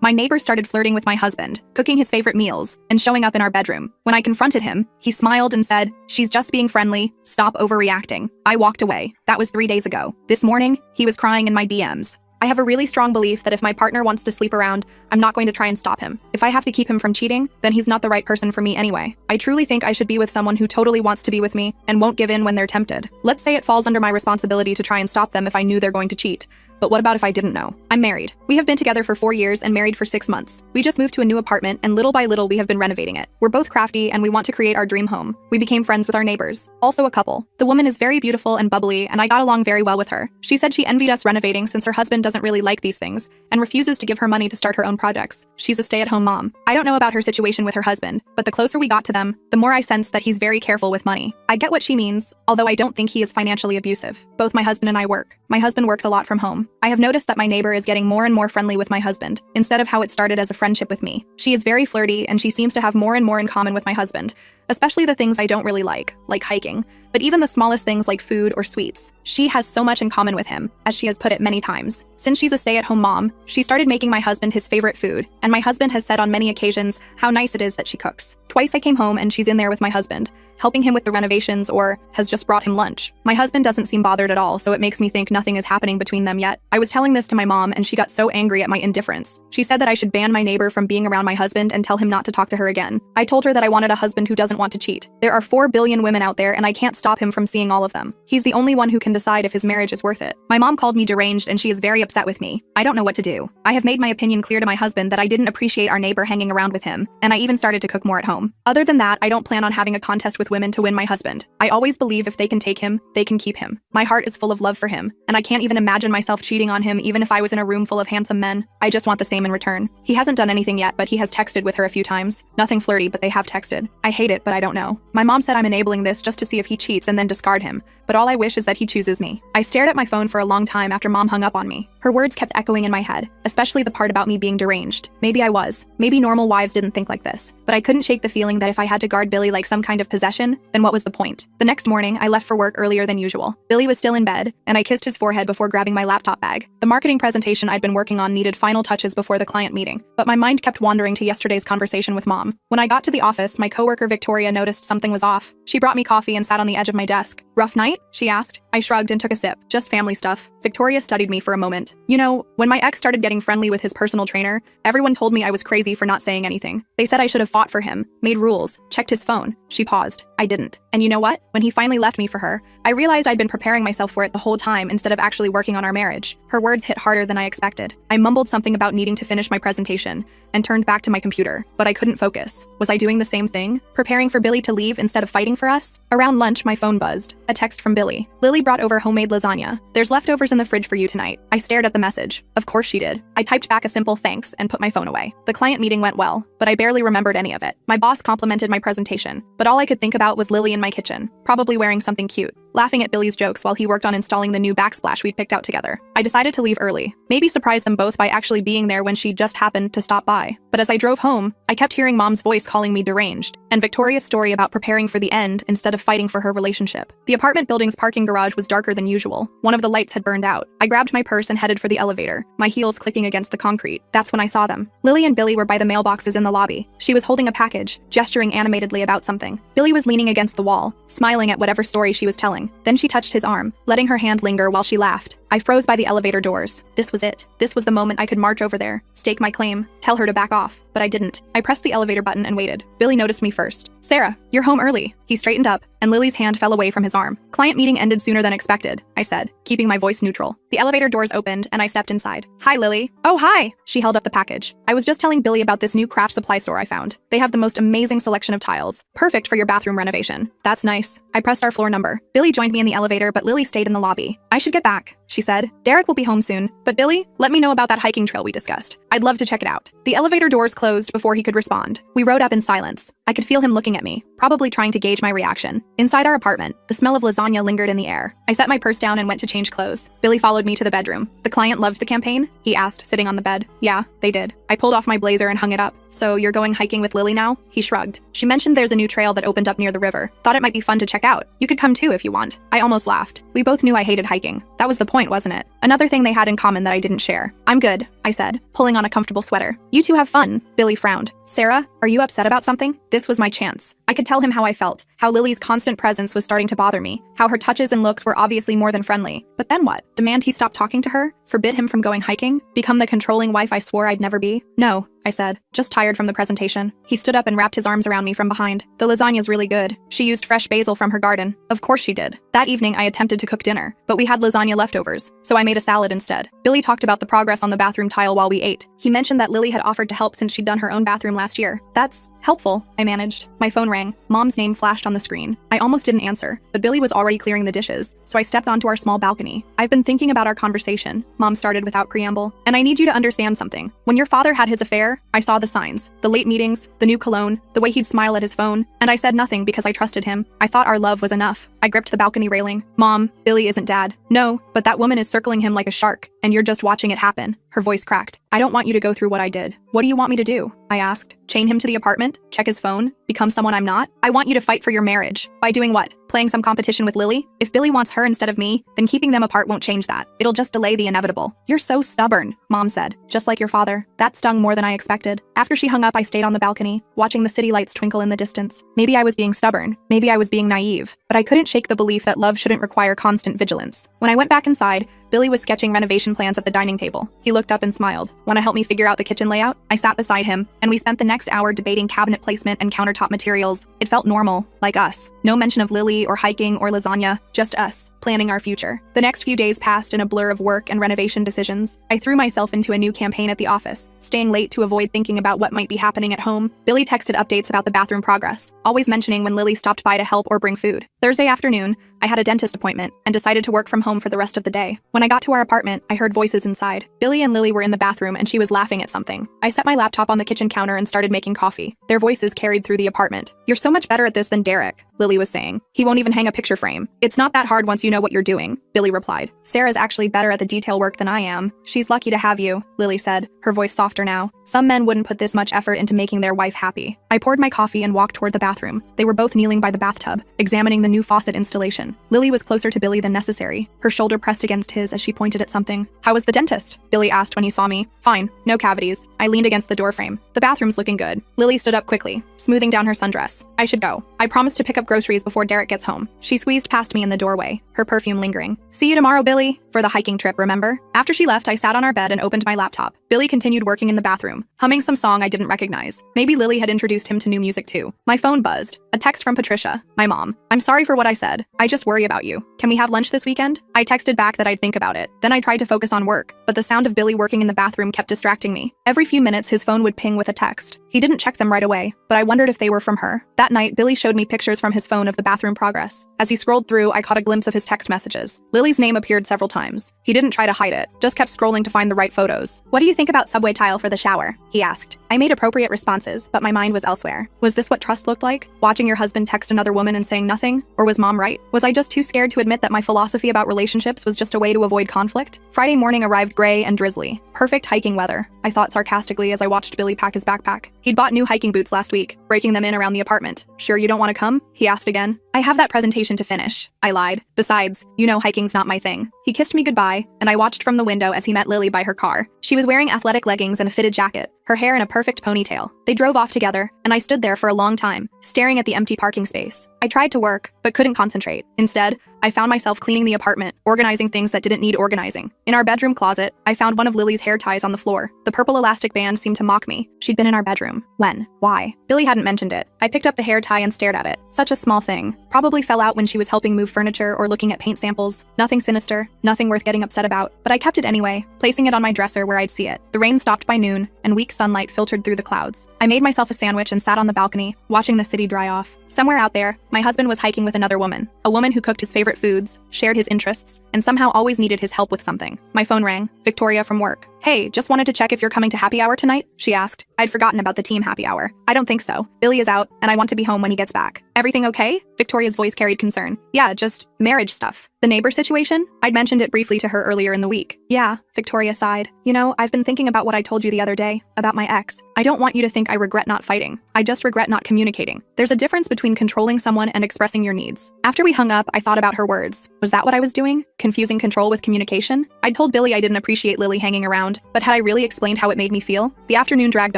My neighbor started flirting with my husband, cooking his favorite meals, and showing up in our bedroom. When I confronted him, he smiled and said, "She's just being friendly. Stop overreacting." I walked away. That was 3 days ago. This morning, he was crying in my DMs. I have a really strong belief that if my partner wants to sleep around, I'm not going to try and stop him. If I have to keep him from cheating, then he's not the right person for me anyway. I truly think I should be with someone who totally wants to be with me and won't give in when they're tempted. Let's say it falls under my responsibility to try and stop them if I knew they're going to cheat. But what about if I didn't know? I'm married. We have been together for 4 years and married for 6 months. We just moved to a new apartment and little by little we have been renovating it. We're both crafty and we want to create our dream home. We became friends with our neighbors. Also a couple. The woman is very beautiful and bubbly and I got along very well with her. She said she envied us renovating since her husband doesn't really like these things and refuses to give her money to start her own projects. She's a stay-at-home mom. I don't know about her situation with her husband, but the closer we got to them, the more I sensed that he's very careful with money. I get what she means, although I don't think he is financially abusive. Both my husband and I work. My husband works a lot from home. I have noticed that my neighbor is getting more and more friendly with my husband, instead of how it started as a friendship with me. She is very flirty and she seems to have more and more in common with my husband, especially the things I don't really like hiking. But even the smallest things like food or sweets. She has so much in common with him, as she has put it many times. Since she's a stay-at-home mom, she started making my husband his favorite food, and my husband has said on many occasions how nice it is that she cooks. Twice I came home and she's in there with my husband, helping him with the renovations or has just brought him lunch. My husband doesn't seem bothered at all, so it makes me think nothing is happening between them yet. I was telling this to my mom and she got so angry at my indifference. She said that I should ban my neighbor from being around my husband and tell him not to talk to her again. I told her that I wanted a husband who doesn't want to cheat. There are 4 billion women out there and I can't stop him from seeing all of them. He's the only one who can decide if his marriage is worth it. My mom called me deranged and she is very upset with me. I don't know what to do. I have made my opinion clear to my husband that I didn't appreciate our neighbor hanging around with him, and I even started to cook more at home. Other than that, I don't plan on having a contest with women to win my husband. I always believe if they can take him, they can keep him. My heart is full of love for him, and I can't even imagine myself cheating on him even if I was in a room full of handsome men. I just want the same in return. He hasn't done anything yet, but he has texted with her a few times. Nothing flirty, but they have texted. I hate it, but I don't know. My mom said I'm enabling this just to see if he cheats and then discard him, but all I wish is that he chooses me. I stared at my phone for a long time after mom hung up on me. Her words kept echoing in my head, especially the part about me being deranged. Maybe I was. Maybe normal wives didn't think like this. But I couldn't shake the feeling that if I had to guard Billy like some kind of possession, then what was the point? The next morning, I left for work earlier than usual. Billy was still in bed, and I kissed his forehead before grabbing my laptop bag. The marketing presentation I'd been working on needed final touches before the client meeting, but my mind kept wandering to yesterday's conversation with mom. When I got to the office, my coworker Victoria noticed something was off. She brought me coffee and sat on the edge of my desk. "Rough night?" she asked. I shrugged and took a sip. "Just family stuff." Victoria studied me for a moment. "You know, when my ex started getting friendly with his personal trainer, everyone told me I was crazy for not saying anything. They said I should have fought for him, made rules, checked his phone." She paused. I didn't. And you know what? When he finally left me for her, I realized I'd been preparing myself for it the whole time instead of actually working on our marriage. Her words hit harder than I expected. I mumbled something about needing to finish my presentation and turned back to my computer, but I couldn't focus. Was I doing the same thing? Preparing for Billy to leave instead of fighting for us? Around lunch, my phone buzzed. A text from Billy. "Lily brought over homemade lasagna. There's leftovers in the fridge for you tonight." I stared at the message. Of course she did. I typed back a simple thanks and put my phone away. The client meeting went well, but I barely remembered any of it. My boss complimented my presentation, but all I could think about was Lily in my kitchen, probably wearing something cute, laughing at Billy's jokes while he worked on installing the new backsplash we'd picked out together. I decided to leave early, maybe surprise them both by actually being there when she just happened to stop by. But as I drove home, I kept hearing mom's voice calling me deranged, and Victoria's story about preparing for the end instead of fighting for her relationship. The apartment building's parking garage was darker than usual. One of the lights had burned out. I grabbed my purse and headed for the elevator, my heels clicking against the concrete. That's when I saw them. Lily and Billy were by the mailboxes in the lobby. She was holding a package, gesturing animatedly about something. Billy was leaning against the wall, smiling at whatever story she was telling. Then she touched his arm, letting her hand linger while she laughed. I froze by the elevator doors. This was it. This was the moment I could march over there, stake my claim, tell her to back off. But I didn't. I pressed the elevator button and waited. Billy noticed me first. "Sarah, you're home early." He straightened up, and Lily's hand fell away from his arm. "Client meeting ended sooner than expected," I said, keeping my voice neutral. The elevator doors opened, and I stepped inside. "Hi, Lily." "Oh, hi." She held up the package. "I was just telling Billy about this new craft supply store I found. They have the most amazing selection of tiles. Perfect for your bathroom renovation." "That's nice." I pressed our floor number. Billy joined me in the elevator, but Lily stayed in the lobby. "I should get back," she said. "Derek will be home soon. But Billy, let me know about that hiking trail we discussed. I'd love to check it out." The elevator doors closed before he could respond. We rode up in silence. I could feel him looking at me, probably trying to gauge my reaction. Inside our apartment, the smell of lasagna lingered in the air. I set my purse down and went to change clothes. Billy followed me to the bedroom. "The client loved the campaign?" he asked, sitting on the bed. "Yeah, they did." I pulled off my blazer and hung it up. "So you're going hiking with Lily now?" He shrugged. "She mentioned there's a new trail that opened up near the river. Thought it might be fun to check out. You could come too if you want." I almost laughed. We both knew I hated hiking. That was the point, wasn't it? Another thing they had in common that I didn't share. "I'm good," I said, pulling on a comfortable sweater. "You two have fun." Billy frowned. "Sarah, are you upset about something?" This was my chance. I could tell him how I felt, how Lily's constant presence was starting to bother me, how her touches and looks were obviously more than friendly. But then what? Demand he stop talking to her? Forbid him from going hiking? Become the controlling wife I swore I'd never be? "No," I said, just tired from the presentation. He stood up and wrapped his arms around me from behind. "The lasagna's really good. She used fresh basil from her garden." Of course she did. That evening I attempted to cook dinner, but we had lasagna leftovers, so I made a salad instead. Billy talked about the progress on the bathroom tile while we ate. He mentioned that Lily had offered to help since she'd done her own bathroom last year. "That's helpful," I managed. My phone rang. Mom's name flashed on the screen. I almost didn't answer, but Billy was already clearing the dishes, so I stepped onto our small balcony. "I've been thinking about our conversation," Mom started without preamble, "and I need you to understand something. When your father had his affair, I saw the signs. The late meetings, the new cologne, the way he'd smile at his phone, and I said nothing because I trusted him. I thought our love was enough." I gripped the balcony railing. "Mom, Billy isn't Dad." "No, but that woman is circling him like a shark, and you're just watching it happen." Her voice cracked. "I don't want you to go through what I did." "What do you want me to do?" I asked. "Chain him to the apartment? Check his phone? Become someone I'm not?" "I want you to fight for your marriage." "By doing what? Playing some competition with Lily? If Billy wants her instead of me, then keeping them apart won't change that. It'll just delay the inevitable." "You're so stubborn," Mom said. "Just like your father." That stung more than I expected. After she hung up, I stayed on the balcony, watching the city lights twinkle in the distance. Maybe I was being stubborn. Maybe I was being naive. But I couldn't shake the belief that love shouldn't require constant vigilance. When I went back inside, Billy was sketching renovation plans at the dining table. He looked up and smiled. "Want to help me figure out the kitchen layout?" I sat beside him, and we spent the next hour debating cabinet placement and countertop materials. It felt normal, like us. No mention of Lily or hiking or lasagna, just us, planning our future. The next few days passed in a blur of work and renovation decisions. I threw myself into a new campaign at the office, staying late to avoid thinking about what might be happening at home. Billy texted updates about the bathroom progress, always mentioning when Lily stopped by to help or bring food. Thursday afternoon, I had a dentist appointment and decided to work from home for the rest of the day. When I got to our apartment, I heard voices inside. Billy and Lily were in the bathroom and she was laughing at something. I set my laptop on the kitchen counter and started making coffee. Their voices carried through the apartment. "You're so much better at this than Derek," Lily was saying. "He won't even hang a picture frame." "It's not that hard once you know what you're doing," Billy replied. "Sarah's actually better at the detail work than I am." "She's lucky to have you," Lily said, her voice softer now. "Some men wouldn't put this much effort into making their wife happy." I poured my coffee and walked toward the bathroom. They were both kneeling by the bathtub, examining the new faucet installation. Lily was closer to Billy than necessary, her shoulder pressed against his as she pointed at something. "How was the dentist?" Billy asked when he saw me. "Fine, no cavities." I leaned against the doorframe. "The bathroom's looking good." Lily stood up quickly, smoothing down her sundress. "I should go. I promised to pick up groceries before Derek gets home." She squeezed past me in the doorway, her perfume lingering. "See you tomorrow, Billy." "For the hiking trip, remember?" After she left, I sat on our bed and opened my laptop. Billy continued working in the bathroom, humming some song I didn't recognize. Maybe Lily had introduced him to new music too. My phone buzzed. A text from Patricia, my mom. "I'm sorry for what I said. I just worry about you. Can we have lunch this weekend?" I texted back that I'd think about it. Then I tried to focus on work, but the sound of Billy working in the bathroom kept distracting me. Every few minutes, his phone would ping with a text. He didn't check them right away, but I wondered if they were from her. That night, Billy showed me pictures from his phone of the bathroom progress. As he scrolled through, I caught a glimpse of his text messages. Lily's name appeared several times. He didn't try to hide it, just kept scrolling to find the right photos. "What do you think about subway tile for the shower?" he asked. I made appropriate responses, but my mind was elsewhere. Was this what trust looked like? Watching your husband text another woman and saying nothing? Or was Mom right? Was I just too scared to admit that my philosophy about relationships was just a way to avoid conflict? Friday morning arrived gray and drizzly. Perfect hiking weather, I thought sarcastically as I watched Billy pack his backpack. He'd bought new hiking boots last week, breaking them in around the apartment. "Sure you don't want to come?" he asked again. "I have that presentation to finish," I lied. "Besides, you know hiking's not my thing." He kissed me goodbye, and I watched from the window as he met Lily by her car. She was wearing athletic leggings and a fitted jacket, her hair in a perfect ponytail. They drove off together, and I stood there for a long time, staring at the empty parking space. I tried to work, but couldn't concentrate. Instead, I found myself cleaning the apartment, organizing things that didn't need organizing. In our bedroom closet, I found one of Lily's hair ties on the floor. The purple elastic band seemed to mock me. She'd been in our bedroom. When? Why? Billy hadn't mentioned it. I picked up the hair tie and stared at it. Such a small thing. Probably fell out when she was helping move furniture or looking at paint samples. Nothing sinister, nothing worth getting upset about. But I kept it anyway, placing it on my dresser where I'd see it. The rain stopped by noon, and weak sunlight filtered through the clouds. I made myself a sandwich and sat on the balcony, watching the city dry off. Somewhere out there, my husband was hiking with another woman. A woman who cooked his favorite foods, shared his interests, and somehow always needed his help with something. My phone rang. Victoria from work. Hey, just wanted to check if you're coming to happy hour tonight, she asked. I'd forgotten about the team happy hour. I don't think so. Billy is out, and I want to be home when he gets back. Everything okay? Victoria's voice carried concern. Yeah, just marriage stuff. The neighbor situation? I'd mentioned it briefly to her earlier in the week. Yeah, Victoria sighed. You know, I've been thinking about what I told you the other day, about my ex. I don't want you to think I regret not fighting. I just regret not communicating. There's a difference between controlling someone and expressing your needs. After we hung up, I thought about her words. Was that what I was doing? Confusing control with communication? I'd told Billy I didn't appreciate Lily hanging around, but had I really explained how it made me feel? The afternoon dragged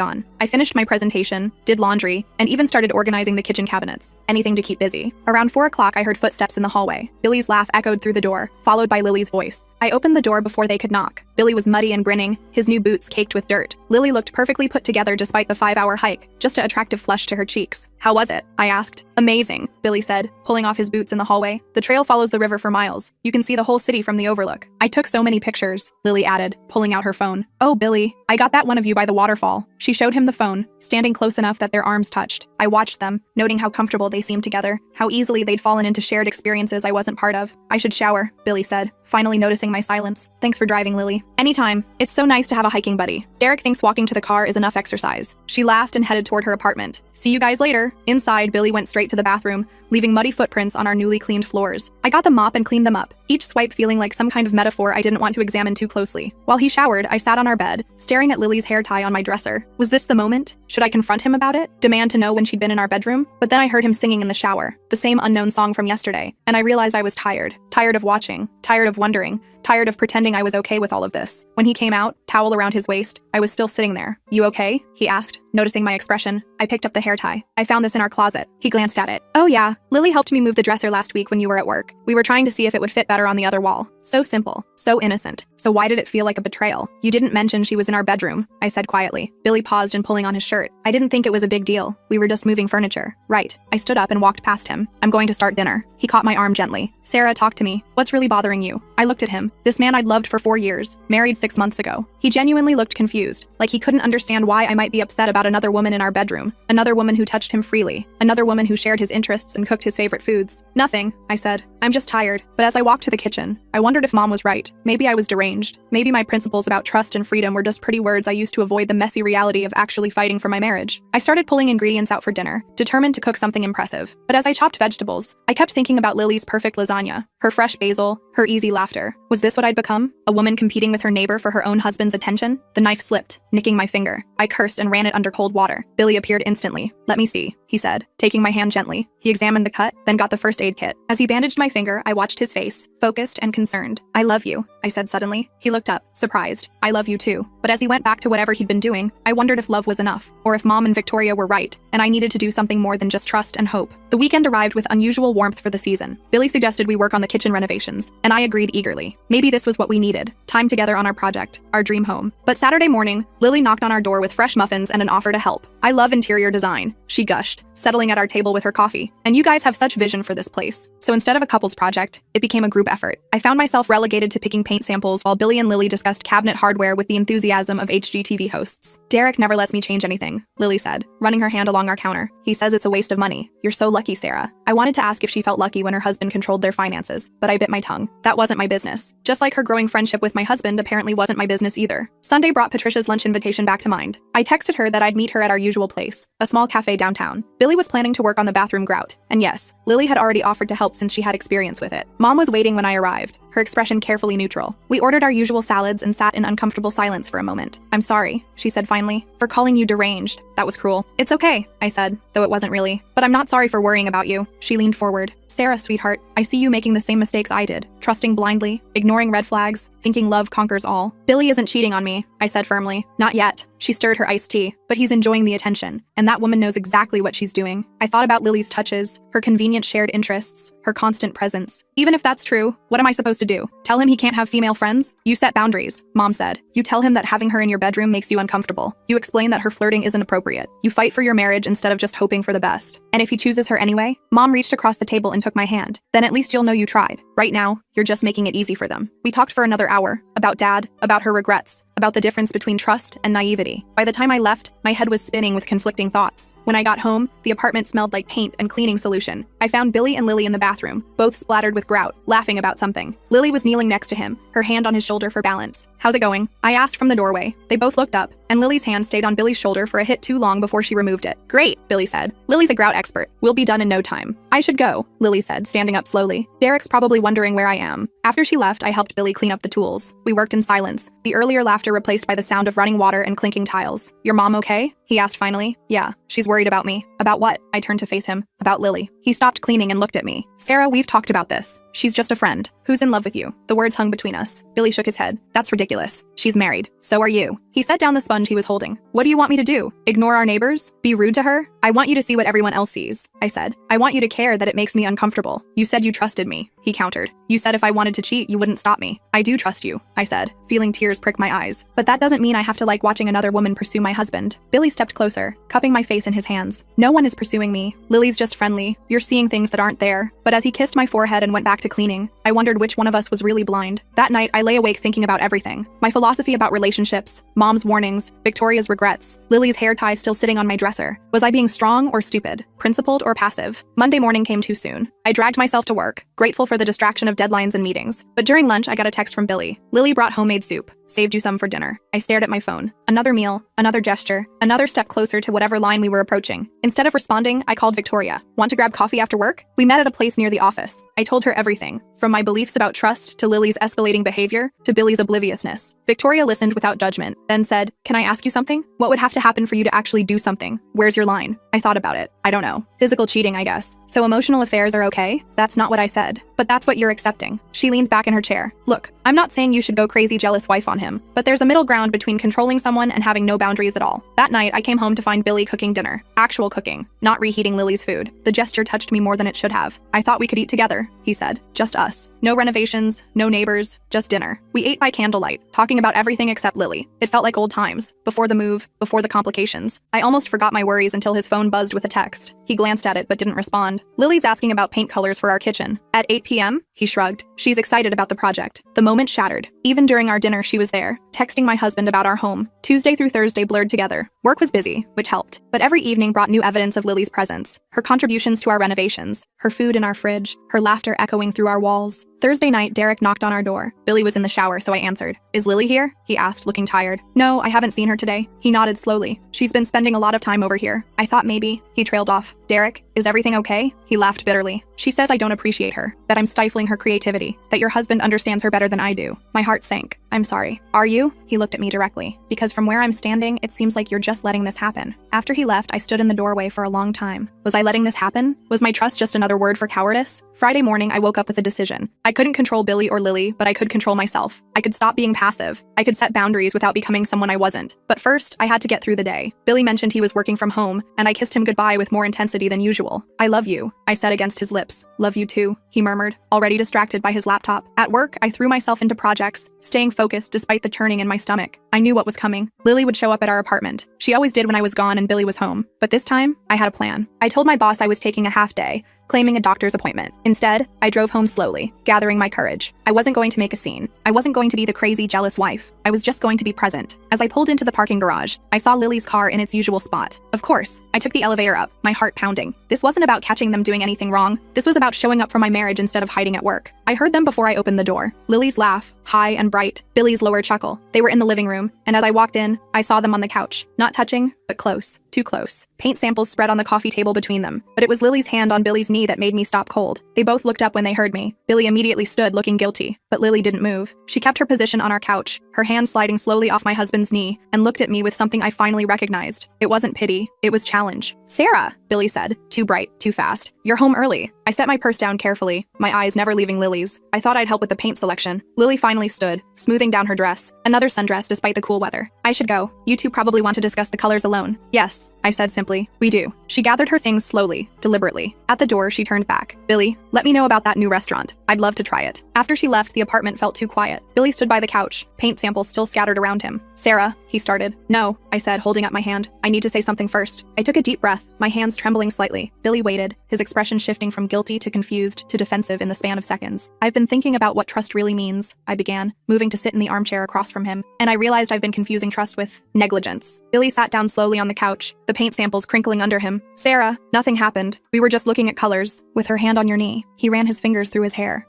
on. I finished my presentation, did laundry, and even started organizing the kitchen cabinets. Anything to keep busy. Around 4 o'clock, I heard footsteps in the hallway. Billy's laugh echoed through the door, followed by Lily's voice. I opened the door before they could knock. Billy was muddy and grinning, his new boots caked with dirt. Lily looked perfectly put together despite the 5-hour hike, just an attractive flush to her cheeks. How was it? I asked. Amazing, Billy said, pulling off his boots in the hallway. The trail follows the river for miles. You can see the whole city from the overlook. I took so many pictures, Lily added, pulling out her phone. Oh, Billy, I got that one of you by the waterfall. She showed him the phone, standing close enough that their arms touched. I watched them, noting how comfortable they seemed together, how easily they'd fallen into shared experiences I wasn't part of. I should shower, Billy said, finally noticing my silence. Thanks for driving, Lily. Anytime. It's so nice to have a hiking buddy. Derek thinks walking to the car is enough exercise. She laughed and headed toward her apartment. See you guys later. Inside, Billy went straight to the bathroom, leaving muddy footprints on our newly cleaned floors. I got the mop and cleaned them up, each swipe feeling like some kind of metaphor I didn't want to examine too closely. While he showered, I sat on our bed, staring at Lily's hair tie on my dresser. Was this the moment? Should I confront him about it? Demand to know when she'd been in our bedroom? But then I heard him singing in the shower, the same unknown song from yesterday, and I realized I was tired. Tired of watching, tired of wondering, tired of pretending I was okay with all of this. When he came out, towel around his waist, I was still sitting there. You okay? He asked, noticing my expression. I picked up the hair tie. I found this in our closet. He glanced at it. Oh yeah, Lily helped me move the dresser last week when you were at work. We were trying to see if it would fit better on the other wall. So simple, so innocent. So why did it feel like a betrayal? You didn't mention she was in our bedroom, I said quietly. Billy paused and pulling on his shirt. I didn't think it was a big deal. We were just moving furniture. Right. I stood up and walked past him. I'm going to start dinner. He caught my arm gently. Sarah, talk to me. What's really bothering you? I looked at him. This man I'd loved for 4 years, married 6 months ago. He genuinely looked confused, like he couldn't understand why I might be upset about another woman in our bedroom, another woman who touched him freely, another woman who shared his interests and cooked his favorite foods. Nothing, I said. I'm just tired. But as I walked to the kitchen, I wondered if Mom was right. Maybe I was deranged. Maybe my principles about trust and freedom were just pretty words I used to avoid the messy reality of actually fighting for my marriage. I started pulling ingredients out for dinner, determined to cook something impressive. But as I chopped vegetables, I kept thinking about Lily's perfect lasagna, her fresh basil, her easy laughter. Was this what I'd become? A woman competing with her neighbor for her own husband's attention? The knife slipped, nicking my finger. I cursed and ran it under cold water. Billy appeared instantly. Let me see, he said, taking my hand gently. He examined the cut, then got the first aid kit. As he bandaged my finger, I watched his face, focused and concerned. I love you, I said suddenly. He looked up, surprised. I love you too. But as he went back to whatever he'd been doing, I wondered if love was enough, or if Mom and Victoria were right, and I needed to do something more than just trust and hope. The weekend arrived with unusual warmth for the season. Billy suggested we work on the kitchen renovations, and I agreed eagerly. Maybe this was what we needed. Time together on our project, our dream home. But Saturday morning, Lily knocked on our door with fresh muffins and an offer to help. I love interior design, she gushed, settling at our table with her coffee. And you guys have such vision for this place. So instead of a couple's project, it became a group effort. I found myself relegated to picking paint samples while Billy and Lily discussed cabinet hardware with the enthusiasm of HGTV hosts. Derek never lets me change anything, Lily said, running her hand along our counter. He says it's a waste of money. You're so lucky, Sarah. I wanted to ask if she felt lucky when her husband controlled their finances, but I bit my tongue. That wasn't my business. Just like her growing friendship with my husband apparently wasn't my business either. Sunday brought Patricia's lunch invitation back to mind. I texted her that I'd meet her at our usual place, a small cafe downtown. Billy was planning to work on the bathroom grout. And yes, Lily had already offered to help since she had experience with it. Mom was waiting when I arrived, her expression carefully neutral. We ordered our usual salads and sat in uncomfortable silence for a moment. I'm sorry, she said finally, for calling you deranged. That was cruel. It's okay, I said, though it wasn't really. But I'm not sorry for worrying about you. She leaned forward. Sarah, sweetheart, I see you making the same mistakes I did. Trusting blindly, ignoring red flags, thinking love conquers all. Billy isn't cheating on me, I said firmly. Not yet. She stirred her iced tea, but he's enjoying the attention, and that woman knows exactly what she's doing. I thought about Lily's touches, her convenient shared interests, her constant presence. Even if that's true, what am I supposed to do? Tell him he can't have female friends? You set boundaries, Mom said. You tell him that having her in your bedroom makes you uncomfortable. You explain that her flirting isn't appropriate. You fight for your marriage instead of just hoping for the best. And if he chooses her anyway? Mom reached across the table and took my hand. Then at least you'll know you tried. Right now, you're just making it easy for them. We talked for another hour, about Dad, about her regrets, about the difference between trust and naivety. By the time I left, my head was spinning with conflicting thoughts. When I got home, the apartment smelled like paint and cleaning solution. I found Billy and Lily in the bathroom, both splattered with grout, laughing about something. Lily was kneeling next to him, her hand on his shoulder for balance. "How's it going?" I asked from the doorway. They both looked up, and Lily's hand stayed on Billy's shoulder for a hit too long before she removed it. "Great," Billy said. "Lily's a grout expert. We'll be done in no time." "I should go," Lily said, standing up slowly. "Derek's probably wondering where I am." After she left, I helped Billy clean up the tools. We worked in silence, the earlier laughter replaced by the sound of running water and clinking tiles. "Your mom okay?" he asked finally. "Yeah, she's worried about me." "About what?" I turned to face him. "About Lily." He stopped cleaning and looked at me. "Sarah, we've talked about this. She's just a friend. Who's in love with you?" The words hung between us. Billy shook his head. "That's ridiculous. She's married. So are you." He set down the sponge he was holding. "What do you want me to do? Ignore our neighbors? Be rude to her?" "I want you to see what everyone else sees," I said. "I want you to care that it makes me uncomfortable." "You said you trusted me," he countered. "You said if I wanted to cheat, you wouldn't stop me." "I do trust you," I said, feeling tears prick my eyes. "But that doesn't mean I have to like watching another woman pursue my husband." Billy stepped closer, cupping my face in his hands. "No one is pursuing me. Lily's just friendly. You're seeing things that aren't there." But as he kissed my forehead and went back to cleaning, I wondered which one of us was really blind. That night, I lay awake thinking about everything. My philosophy about relationships, Mom's warnings, Victoria's regrets, Lily's hair tie still sitting on my dresser. Was I being strong or stupid? Principled or passive? Monday morning came too soon. I dragged myself to work, grateful for the distraction of deadlines and meetings. But during lunch, I got a text from Billy. "Lily brought homemade soup. Saved you some for dinner." I stared at my phone. Another meal, another gesture, another step closer to whatever line we were approaching. Instead of responding, I called Victoria. "Want to grab coffee after work?" We met at a place near the office. I told her everything, from my beliefs about trust to Lily's escalating behavior to Billy's obliviousness. Victoria listened without judgment, then said, "Can I ask you something? What would have to happen for you to actually do something? Where's your line?" I thought about it. I don't know. Physical cheating, I guess. "So emotional affairs are okay?" "That's not what I said. But that's what you're accepting." She leaned back in her chair. "Look, I'm not saying you should go crazy jealous wife on him, but there's a middle ground between controlling someone and having no boundaries at all." That night, I came home to find Billy cooking dinner. Actual cooking, not reheating Lily's food. The gesture touched me more than it should have. "I thought we could eat together," he said. "Just us. No renovations, no neighbors, just dinner." We ate by candlelight, talking about everything except Lily. It felt like old times, before the move, before the complications. I almost forgot my worries until his phone buzzed with a text. He glanced at it but didn't respond. "Lily's asking about paint colors for our kitchen." "At 8 p.m.? He shrugged. "She's excited about the project." The moment shattered. Even during our dinner, she was there, texting my husband about our home. Tuesday through Thursday blurred together. Work was busy, which helped. But every evening brought new evidence of Lily's presence. Her contributions to our renovations, her food in our fridge, her laughter echoing through our walls. Thursday night, Derek knocked on our door. Billy was in the shower, so I answered. "Is Lily here?" he asked, looking tired. "No, I haven't seen her today." He nodded slowly. "She's been spending a lot of time over here." I thought maybe. He trailed off. "Derek, is everything okay?" He laughed bitterly. "She says I don't appreciate her, that I'm stifling her creativity, that your husband understands her better than I do." My heart sank. "I'm sorry. Are you?" He looked at me directly. "Because from where I'm standing, it seems like you're just letting this happen." After he left, I stood in the doorway for a long time. Was I letting this happen? Was my trust just another word for cowardice? Friday morning, I woke up with a decision. I couldn't control Billy or Lily, but I could control myself. I could stop being passive. I could set boundaries without becoming someone I wasn't. But first, I had to get through the day. Billy mentioned he was working from home, and I kissed him goodbye with more intensity than usual. "I love you," I said against his lips. "Love you too," he murmured, already distracted by his laptop. At work, I threw myself into projects, staying focused despite the churning in my stomach. I knew what was coming. Lily would show up at our apartment. She always did when I was gone and Billy was home. But this time, I had a plan. I told my boss I was taking a half day, claiming a doctor's appointment. Instead, I drove home slowly, gathering my courage. I wasn't going to make a scene. I wasn't going to be the crazy, jealous wife. I was just going to be present. As I pulled into the parking garage, I saw Lily's car in its usual spot. Of course, I took the elevator up, my heart pounding. This wasn't about catching them doing anything wrong. This was about showing up for my marriage instead of hiding at work. I heard them before I opened the door. Lily's laugh, high and bright. Billy's lower chuckle. They were in the living room, and as I walked in, I saw them on the couch. Not touching, but close. Too close. Paint samples spread on the coffee table between them. But it was Lily's hand on Billy's knee that made me stop cold. They both looked up when they heard me. Billy immediately stood, looking guilty. But Lily didn't move. She kept her position on our couch, her hand sliding slowly off my husband's knee, and looked at me with something I finally recognized. It wasn't pity. It was challenge. "Sarah," Billy said. Too bright, too fast. "You're home early." I set my purse down carefully, my eyes never leaving Lily's. I thought I'd help with the paint selection. Lily finally stood, smoothing down her dress. Another sundress despite the cool weather. "I should go. You two probably want to discuss the colors alone." "Yes," I said simply. "We do." She gathered her things slowly, deliberately. At the door, she turned back. "Billy, let me know about that new restaurant. I'd love to try it." After she left, the apartment felt too quiet. Billy stood by the couch, paint samples still scattered around him. "Sarah," he started. "No," I said, holding up my hand. "I need to say something first." I took a deep breath, my hands trembling slightly. Billy waited, his expression shifting from guilty to confused to defensive in the span of seconds. "I've been thinking about what trust really means," I began, moving to sit in the armchair across from him, and I realized I've been confusing trust with negligence. Billy sat down slowly on the couch, the the paint samples crinkling under him. Sarah, nothing happened. We were just looking at colors. With her hand on your knee, he ran his fingers through his hair.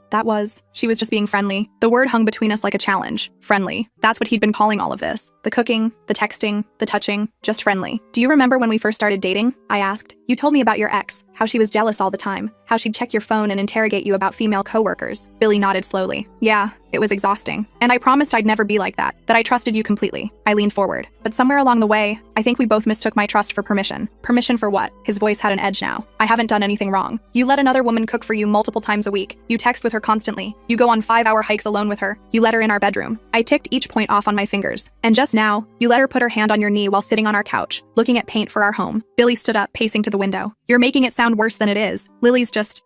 She was just being friendly. The word hung between us like a challenge. Friendly. That's what he'd been calling all of this. The cooking, the texting, the touching, just friendly. Do you remember when we first started dating? I asked. You told me about your ex, how she was jealous all the time, how she'd check your phone and interrogate you about female coworkers. Billy nodded slowly. Yeah, it was exhausting. And I promised I'd never be like that I trusted you completely. I leaned forward. But somewhere along the way, I think we both mistook my trust for permission. Permission for what? His voice had an edge now. I haven't done anything wrong. You let another woman cook for you multiple times a week. You text with her constantly. You go on 5-hour hikes alone with her. You let her in our bedroom. I ticked each point off on my fingers. And just now, you let her put her hand on your knee while sitting on our couch, looking at paint for our home. Billy stood up, pacing to the window. You're making it sound worse than it is.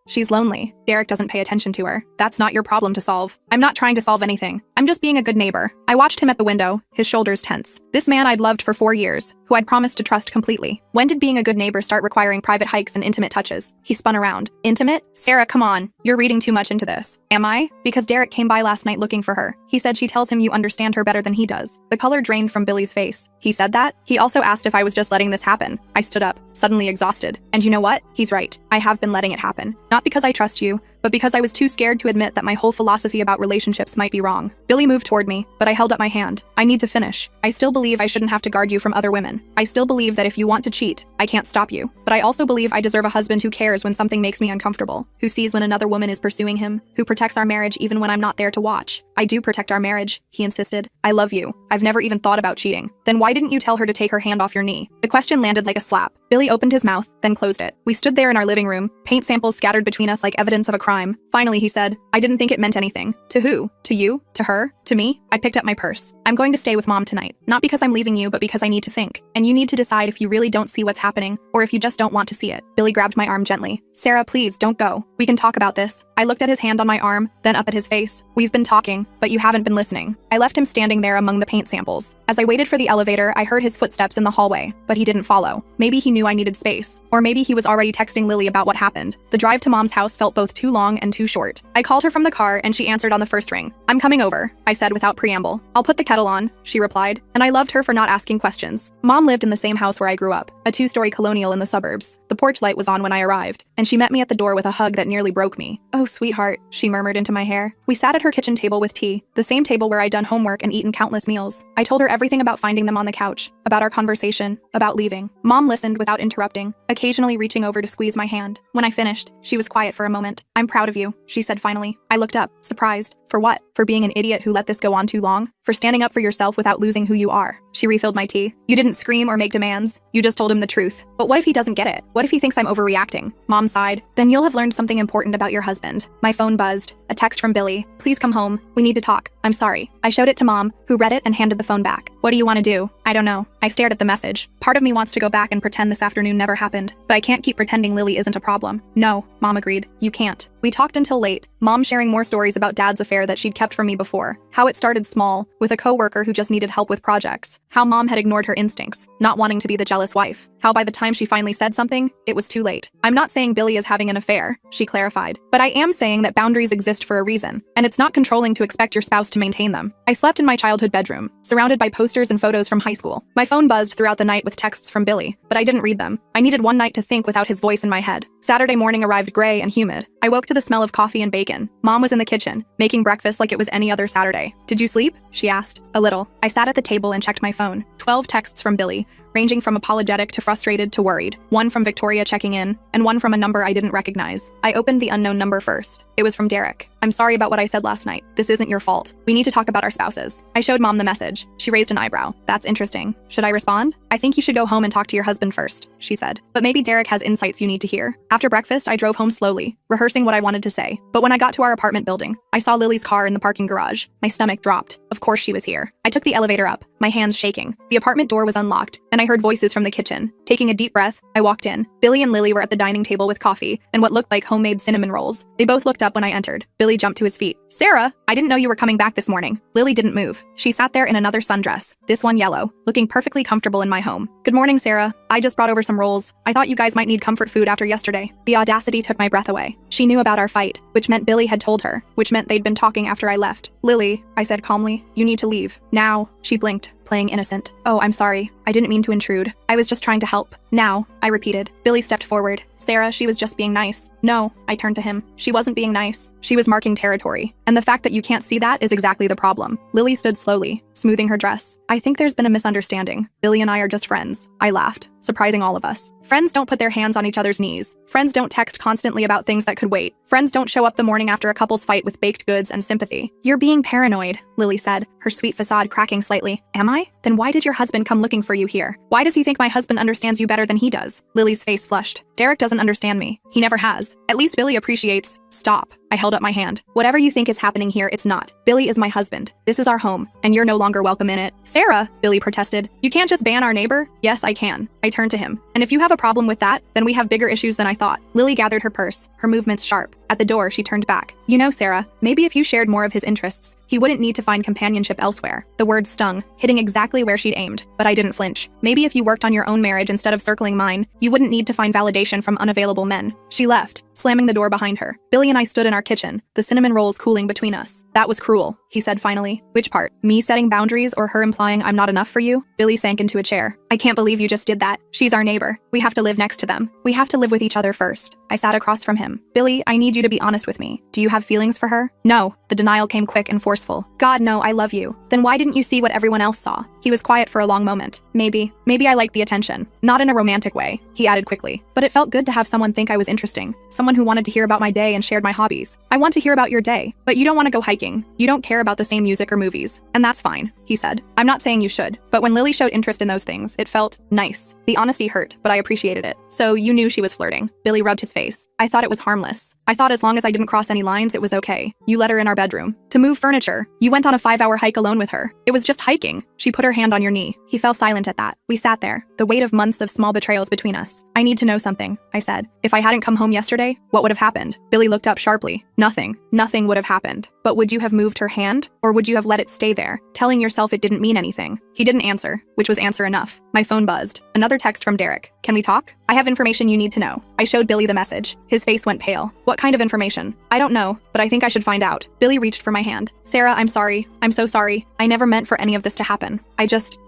She's lonely. Derek doesn't pay attention to her. That's not your problem to solve. I'm not trying to solve anything. I'm just being a good neighbor. I watched him at the window, his shoulders tense. This man I'd loved for 4 years, who I'd promised to trust completely. When did being a good neighbor start requiring private hikes and intimate touches? He spun around. Intimate? Sarah, come on. You're reading too much into this. Am I? Because Derek came by last night looking for her. He said she tells him you understand her better than he does. The color drained from Billy's face. He said that? He also asked if I was just letting this happen. I stood up, suddenly exhausted. And you know what? He's right. I have been letting it happen. Not because I trust you, but because I was too scared to admit that my whole philosophy about relationships might be wrong. Billy moved toward me, but I held up my hand. I need to finish. I still believe I shouldn't have to guard you from other women. I still believe that if you want to cheat, I can't stop you. But I also believe I deserve a husband who cares when something makes me uncomfortable, who sees when another woman is pursuing him, who protects our marriage even when I'm not there to watch. I do protect our marriage, he insisted. I love you. I've never even thought about cheating. Then why didn't you tell her to take her hand off your knee? The question landed like a slap. Billy opened his mouth, then closed it. We stood there in our living room, paint samples scattered between us like evidence of a crime. Finally, he said, I didn't think it meant anything. To who? To you? To her? To me? I picked up my purse. I'm going to stay with Mom tonight. Not because I'm leaving you, but because I need to think. And you need to decide if you really don't see what's happening, or if you just don't want to see it. Billy grabbed my arm gently. Sarah, please, don't go. We can talk about this. I looked at his hand on my arm, then up at his face. We've been talking, but you haven't been listening. I left him standing there among the paint samples. As I waited for the elevator, I heard his footsteps in the hallway, but he didn't follow. Maybe he knew I needed space, or maybe he was already texting Lily about what happened. The drive to Mom's house felt both too long and too short. I called her from the car and she answered on the first ring. I'm coming over, I said without preamble. I'll put the kettle on, she replied, and I loved her for not asking questions. Mom lived in the same house where I grew up, a 2-story colonial in the suburbs. The porch light was on when I arrived, and she met me at the door with a hug that nearly broke me. Oh, sweetheart, she murmured into my hair. We sat at her kitchen table with tea, the same table where I'd done homework and eaten countless meals. I told her everything about finding them on the couch, about our conversation, about leaving. Mom listened without interrupting, occasionally reaching over to squeeze my hand. When I finished, she was quiet for a moment. I'm proud of you, she said finally. I looked up, surprised. For what? For being an idiot who let this go on too long? For standing up for yourself without losing who you are? She refilled my tea. You didn't scream or make demands. You just told him the truth. But what if he doesn't get it? What if he thinks I'm overreacting? Mom sighed. Then you'll have learned something important about your husband. My phone buzzed. A text from Billy. Please come home. We need to talk. I'm sorry. I showed it to Mom, who read it and handed the phone back. What do you want to do? I don't know. I stared at the message. Part of me wants to go back and pretend this afternoon never happened, but I can't keep pretending Lily isn't a problem. No, Mom agreed. You can't. We talked until late, Mom sharing more stories about Dad's affair that she'd kept from me before. How it started small, with a coworker who just needed help with projects. How Mom had ignored her instincts, not wanting to be the jealous wife. How by the time she finally said something, it was too late. I'm not saying Billy is having an affair, she clarified, but I am saying that boundaries exist for a reason, and it's not controlling to expect your spouse to maintain them. I slept in my childhood bedroom, surrounded by posters and photos from high school. My phone buzzed throughout the night with texts from Billy, but I didn't read them. I needed one night to think without his voice in my head. Saturday morning arrived gray and humid. I woke to the smell of coffee and bacon. Mom was in the kitchen, making breakfast like it was any other Saturday. Did you sleep? She asked. A little. I sat at the table and checked my phone. 12 texts from Billy, ranging from apologetic to frustrated to worried. One from Victoria checking in, and one from a number I didn't recognize. I opened the unknown number first. It was from Derek. I'm sorry about what I said last night. This isn't your fault. We need to talk about our spouses. I showed Mom the message. She raised an eyebrow. That's interesting. Should I respond? I think you should go home and talk to your husband first, she said. But maybe Derek has insights you need to hear. After breakfast, I drove home slowly, rehearsing what I wanted to say. But when I got to our apartment building, I saw Lily's car in the parking garage. My stomach dropped. Of course she was here. I took the elevator up, my hands shaking. The apartment door was unlocked, and I heard voices from the kitchen. Taking a deep breath, I walked in. Billy and Lily were at the dining table with coffee and what looked like homemade cinnamon rolls. They both looked up when I entered. Billy jumped to his feet. Sarah, I didn't know you were coming back this morning. Lily didn't move. She sat there in another sundress, this one yellow, looking perfectly comfortable in my home. Good morning, Sarah. I just brought over some rolls. I thought you guys might need comfort food after yesterday. The audacity took my breath away. She knew about our fight, which meant Billy had told her, which meant they'd been talking after I left. Lily, I said calmly, you need to leave. Now. She blinked, playing innocent. Oh, I'm sorry. I didn't mean to intrude. I was just trying to help. Now, I repeated. Billy stepped forward. Sarah, she was just being nice. No, I turned to him. She wasn't being nice. She was marking territory. And the fact that you can't see that is exactly the problem. Lily stood slowly, smoothing her dress. I think there's been a misunderstanding. Billy and I are just friends. I laughed, surprising all of us. Friends don't put their hands on each other's knees. Friends don't text constantly about things that could wait. Friends don't show up the morning after a couple's fight with baked goods and sympathy. You're being paranoid, Lily said, her sweet facade cracking slightly. Am I? Then why did your husband come looking for you here? Why does he think my husband understands you better than he does? Lily's face flushed. Derek doesn't understand me. He never has. At least Billy appreciates. Stop. I held up my hand. Whatever you think is happening here, it's not. Billy is my husband. This is our home, and you're no longer welcome in it. Sarah, Billy protested. You can't just ban our neighbor? Yes, I can. I turned to him. And if you have a problem with that, then we have bigger issues than I thought. Lily gathered her purse, her movements sharp. At the door, she turned back. You know, Sarah, maybe if you shared more of his interests, he wouldn't need to find companionship elsewhere. The words stung, hitting exactly where she'd aimed, but I didn't flinch. Maybe if you worked on your own marriage instead of circling mine, you wouldn't need to find validation from unavailable men. She left, slamming the door behind her. Billy and I stood in our kitchen, the cinnamon rolls cooling between us. That was cruel, he said finally. Which part? Me setting boundaries or her implying I'm not enough for you? Billy sank into a chair. I can't believe you just did that. She's our neighbor. We have to live next to them. We have to live with each other first. I sat across from him. Billy, I need you to be honest with me. Do you have feelings for her? No. The denial came quick and forceful. God, no, I love you. Then why didn't you see what everyone else saw? He was quiet for a long moment. Maybe I liked the attention. Not in a romantic way, he added quickly. But it felt good to have someone think I was interesting. Someone who wanted to hear about my day and shared my hobbies. I want to hear about your day, but you don't want to go hiking. You don't care about the same music or movies. And that's fine, he said. I'm not saying you should, but when Lily showed interest in those things, it felt nice. The honesty hurt, but I appreciated it. So you knew she was flirting. Billy rubbed his face. I thought it was harmless. I thought as long as I didn't cross any lines, it was okay. You let her in our bedroom. To move furniture. You went on a 5-hour hike alone with her. It was just hiking. She put her hand on your knee. He fell silent at that. We sat there, the weight of months of small betrayals between us. I need to know something, I said. If I hadn't come home yesterday, what would have happened? Billy looked up sharply. Nothing. Nothing would have happened. But would you have moved her hand? Or would you have let it stay there, telling yourself it didn't mean anything? He didn't answer, which was answer enough. My phone buzzed. Another text from Derek. Can we talk? I have information you need to know. I showed Billy the message. His face went pale. What kind of information? I don't know, but I think I should find out. Billy reached for my hand. Sarah, I'm sorry. I'm so sorry. I never meant for any of this to happen. I